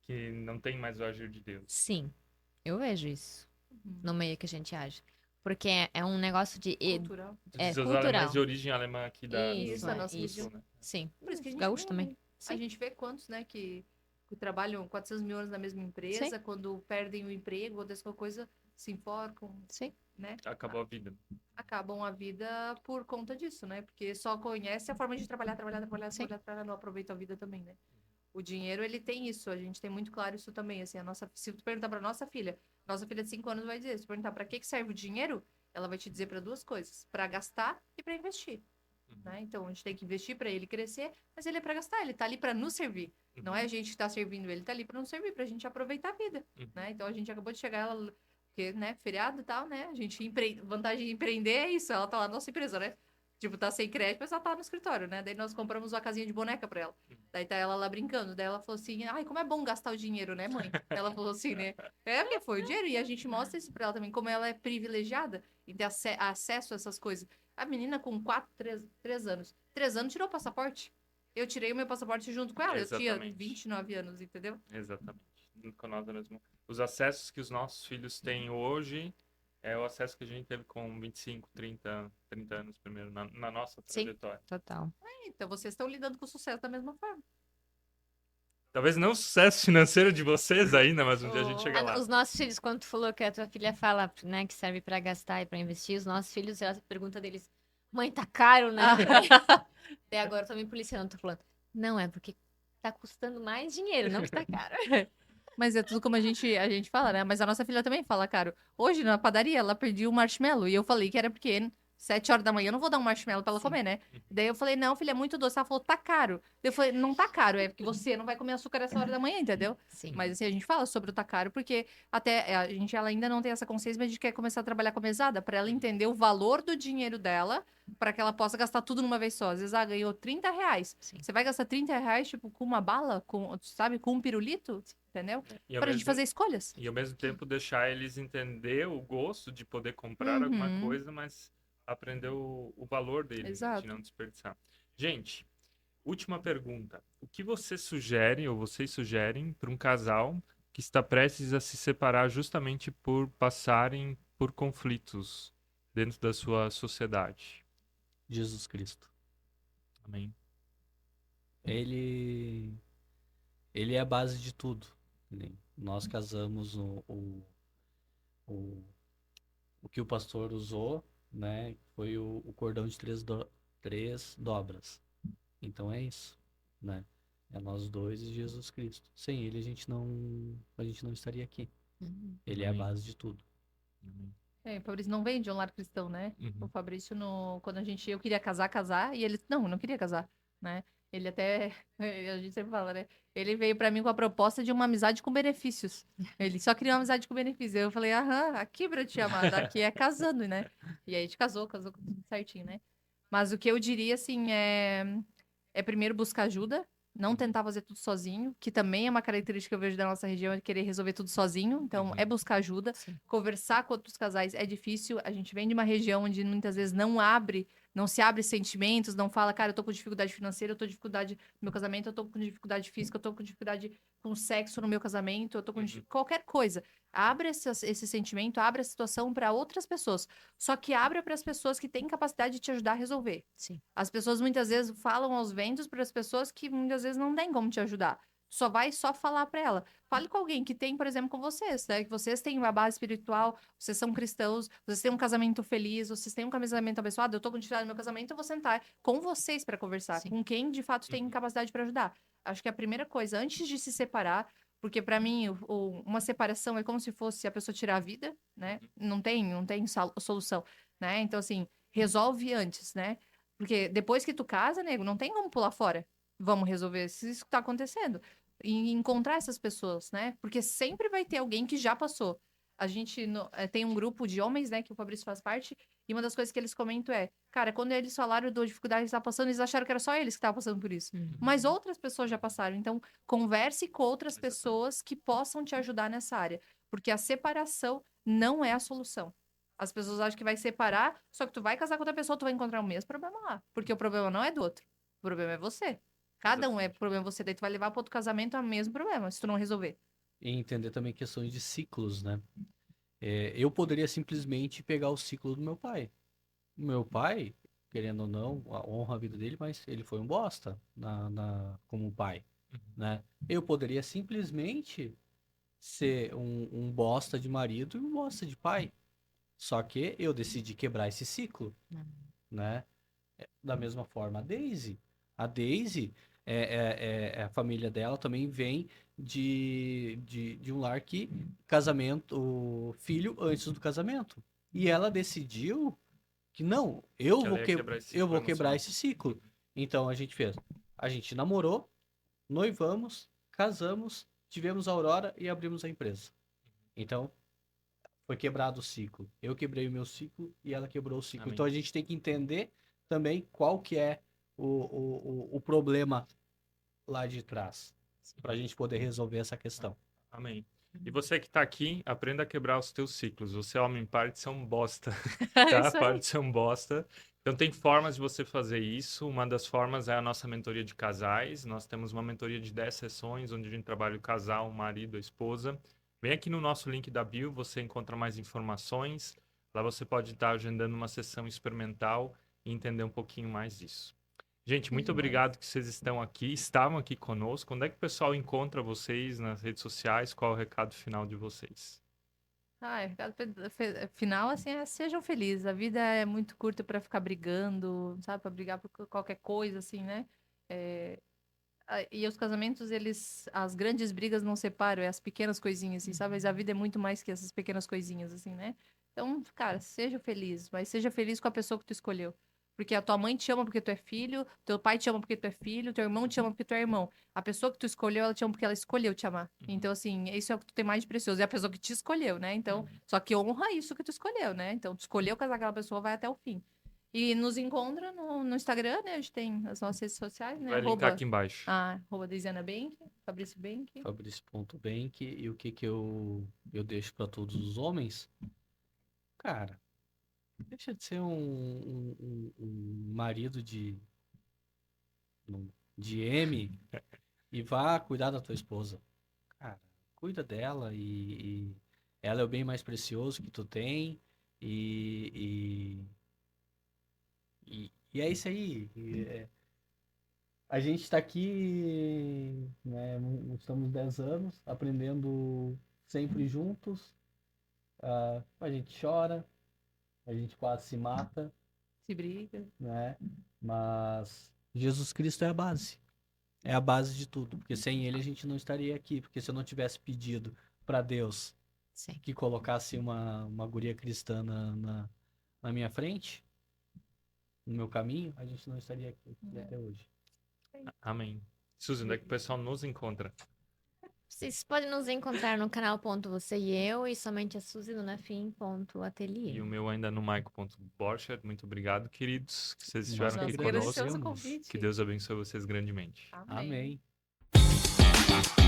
Que não tem mais o agir de Deus. Sim, eu vejo isso Uhum. no meio que a gente age. Porque é um negócio de... Cultural. É Diz os cultural. alemães de origem alemã aqui da Isso, do a nossa sul, isso. né? Sim. Por isso que a gente Gaúcho vê, também. A Sim. gente vê quantos, né, que trabalham 400 mil anos na mesma empresa, quando perdem o emprego ou dessa coisa, se enforcam, Sim. né? Acabou a vida. Acabam a vida por conta disso, né? Porque só conhece a forma de trabalhar, Sim. não aproveita a vida também, né? O dinheiro, ele tem isso, a gente tem muito claro isso também, assim, se tu perguntar pra nossa filha de 5 anos vai dizer, se tu perguntar pra que serve o dinheiro, ela vai te dizer pra duas coisas, pra gastar e pra investir, né? Então, a gente tem que investir pra ele crescer, mas ele é pra gastar, ele tá ali pra nos servir. Não é a gente que tá servindo ele, tá ali pra nos servir, pra gente aproveitar a vida, né? Então, a gente acabou de chegar, ela, porque, né, feriado e tal, né? A gente vantagem de empreender é isso, ela tá lá na nossa empresa, né? Tipo, tá sem crédito, mas ela tá no escritório, né? Daí nós compramos uma casinha de boneca pra ela. Daí tá ela lá brincando. Daí ela falou assim, ai, como é bom gastar o dinheiro, né, mãe? Ela falou assim, né? É, porque foi o dinheiro. E a gente mostra isso pra ela também, como ela é privilegiada em ter acesso a essas coisas. A menina com 3 anos. 3 anos tirou o passaporte. Eu tirei o meu passaporte junto com ela. Eu tinha Exatamente. 29 anos, entendeu? Exatamente. Com nós mesmo. Os acessos que os nossos filhos têm hoje é o acesso que a gente teve com 25, 30 anos primeiro, na nossa Sim. trajetória. Total. Então vocês estão lidando com o sucesso da mesma forma. Talvez não o sucesso financeiro de vocês ainda, mas um dia a gente chega lá. Os nossos filhos, quando tu falou que a tua filha fala, né, que serve pra gastar e pra investir, os nossos filhos, ela pergunta deles, mãe, tá caro, né? Até agora eu tô me policiando, tô falando, não, é porque tá custando mais dinheiro, não que tá caro. Mas é tudo como a gente fala, né? Mas a nossa filha também fala, caro. Hoje, na padaria, ela pediu um marshmallow. E eu falei que era porque 7 horas da manhã eu não vou dar um marshmallow pra ela comer, né? Daí eu falei, não, filha, é muito doce. Ela falou, tá caro. Daí eu falei, não tá caro, é porque você não vai comer açúcar essa hora da manhã, entendeu? Sim. Mas assim, a gente fala sobre o tá caro, porque até ela ainda não tem essa consciência, mas a gente quer começar a trabalhar com a mesada, pra ela entender o valor do dinheiro dela, pra que ela possa gastar tudo numa vez só. Às vezes, ganhou R$ 30. Sim. Você vai gastar R$ 30, tipo, com uma bala, sabe, com um pirulito, entendeu? E ao Pra gente mesmo- fazer escolhas. E ao mesmo tempo deixar eles entender o gosto de poder comprar alguma Uhum. coisa, mas aprender o valor dele, né, Exato. de não desperdiçar. Gente, última pergunta. O que você sugere, ou vocês sugerem, para um casal que está prestes a se separar justamente por passarem por conflitos dentro da sua sociedade? Jesus Cristo. Amém? Ele é a base de tudo. Entendeu? Nós casamos o que o pastor usou, né? Foi o cordão de 3 dobras. Então é isso, né? É nós dois e Jesus Cristo. Sem ele a gente não estaria aqui. Ele é a Amém. base de tudo. Amém. O Fabrício não vem de um lar cristão, né? Uhum. O Fabrício, quando eu queria casar, e ele, não, eu não queria casar, né? Ele até, a gente sempre fala, né? Ele veio pra mim com a proposta de uma amizade com benefícios. Ele só queria uma amizade com benefícios. Eu falei, aham, aqui pra te amar, aqui é casando, né? E aí a gente casou com tudo certinho, né? Mas o que eu diria, assim, é primeiro buscar ajuda, não tentar fazer tudo sozinho, que também é uma característica que eu vejo da nossa região, é querer resolver tudo sozinho. Então, é buscar ajuda. Sim. Conversar com outros casais é difícil. A gente vem de uma região onde muitas vezes não se abre sentimentos, não fala, cara, eu tô com dificuldade financeira, eu tô com dificuldade no meu casamento, eu tô com dificuldade física, eu tô com dificuldade com sexo no meu casamento, eu tô com qualquer coisa. Abre esse sentimento, abre a situação para outras pessoas. Só que abra para as pessoas que têm capacidade de te ajudar a resolver. Sim. As pessoas muitas vezes falam aos ventos para as pessoas que muitas vezes não têm como te ajudar. só vai falar pra ela. Fale com alguém que tem, por exemplo, com vocês, né? Que vocês têm uma base espiritual, vocês são cristãos, vocês têm um casamento feliz, vocês têm um casamento abençoado. Eu tô com dificuldade no meu casamento, eu vou sentar com vocês pra conversar, Sim. com quem de fato tem capacidade pra ajudar. Acho que a primeira coisa, antes de se separar, porque pra mim uma separação é como se fosse a pessoa tirar a vida, né? Não tem solução, né? Então, assim, resolve antes, né? Porque depois que tu casa, nego, não tem como pular fora. Vamos resolver se isso tá acontecendo. E encontrar essas pessoas, né? Porque sempre vai ter alguém que já passou. A gente tem um grupo de homens, né, que o Fabrício faz parte, e uma das coisas que eles comentam é, cara, quando eles falaram da dificuldade que estavam passando, eles acharam que era só eles que estavam passando por isso. Mas outras pessoas já passaram. Então, converse com outras pessoas que possam te ajudar nessa área. Porque a separação não é a solução. As pessoas acham que vai separar, só que tu vai casar com outra pessoa, tu vai encontrar o mesmo problema lá. Porque o problema não é do outro. O problema é você. Cada um é problema você, daí tu vai levar para outro casamento é o mesmo problema, se tu não resolver. E entender também questões de ciclos, né? Eu poderia simplesmente pegar o ciclo do meu pai. Meu pai, querendo ou não, honra a vida dele, mas ele foi um bosta como pai, né? Eu poderia simplesmente ser um bosta de marido e um bosta de pai. Só que eu decidi quebrar esse ciclo, né? Da mesma forma, a Daisy. A Daisy, a família dela também vem de um lar que o filho antes do casamento. E ela decidiu que não, eu Que vou, ela ia que, quebrar esse eu vou ciclo quebrar emocional. esse ciclo. Então a gente fez. A gente namorou, noivamos, casamos, tivemos a Aurora e abrimos a empresa. Então, foi quebrado o ciclo. Eu quebrei o meu ciclo e ela quebrou o ciclo. Amém. Então a gente tem que entender também qual que é o problema lá de trás, para a gente poder resolver essa questão. Amém. E você que tá aqui, aprenda a quebrar os teus ciclos. Você, homem, pare de ser um bosta, tá? Isso aí. Pare de ser um bosta. Então, tem formas de você fazer isso. Uma das formas é a nossa mentoria de casais. Nós temos uma mentoria de 10 sessões, onde a gente trabalha o casal, o marido, a esposa. Vem aqui no nosso link da bio, você encontra mais informações. Lá você pode estar agendando uma sessão experimental e entender um pouquinho mais disso. Gente, muito obrigado que vocês estavam aqui conosco. Onde é que o pessoal encontra vocês nas redes sociais? Qual é o recado final de vocês? Ah, o recado final, assim, sejam felizes. A vida é muito curta pra ficar brigando, sabe? Pra brigar por qualquer coisa, assim, né? E os casamentos, as grandes brigas não separam, é as pequenas coisinhas, assim, sabe? Mas a vida é muito mais que essas pequenas coisinhas, assim, né? Então, cara, seja feliz, mas seja feliz com a pessoa que tu escolheu. Porque a tua mãe te ama porque tu é filho, teu pai te ama porque tu é filho, teu irmão te ama porque tu é irmão. A pessoa que tu escolheu, ela te ama porque ela escolheu te amar. Então, assim, isso é o que tu tem mais de precioso. É a pessoa que te escolheu, né? Então, só que honra isso que tu escolheu, né? Então, tu escolheu casar com aquela pessoa, vai até o fim. E nos encontra no Instagram, né? A gente tem as nossas redes sociais, né? Vai linkar aqui embaixo. Arroba Deisiana Bank, Fabrício Bank. Fabrício.bank. E o que eu deixo para todos os homens? Cara, deixa de ser um marido de M e vá cuidar da tua esposa. Cara, cuida dela e ela é o bem mais precioso que tu tem e é isso aí. A gente está aqui, né, estamos 10 anos aprendendo sempre juntos. A gente chora, a gente quase se mata, Se briga. né? Mas Jesus Cristo é a base. É a base de tudo. Porque sem ele a gente não estaria aqui. Porque se eu não tivesse pedido para Deus Sim. que colocasse uma guria cristã na minha frente, no meu caminho, a gente não estaria aqui até hoje. Amém. Suzy, onde é que o pessoal nos encontra? Vocês podem nos encontrar no canal Ponto Você e Eu e somente a Suzy no Nafim.ateliê. E o meu ainda no maico.borcher. Muito obrigado, queridos, que vocês estiveram Nós aqui agradecemos conosco. o convite. Que Deus abençoe vocês grandemente. Amém. Amém.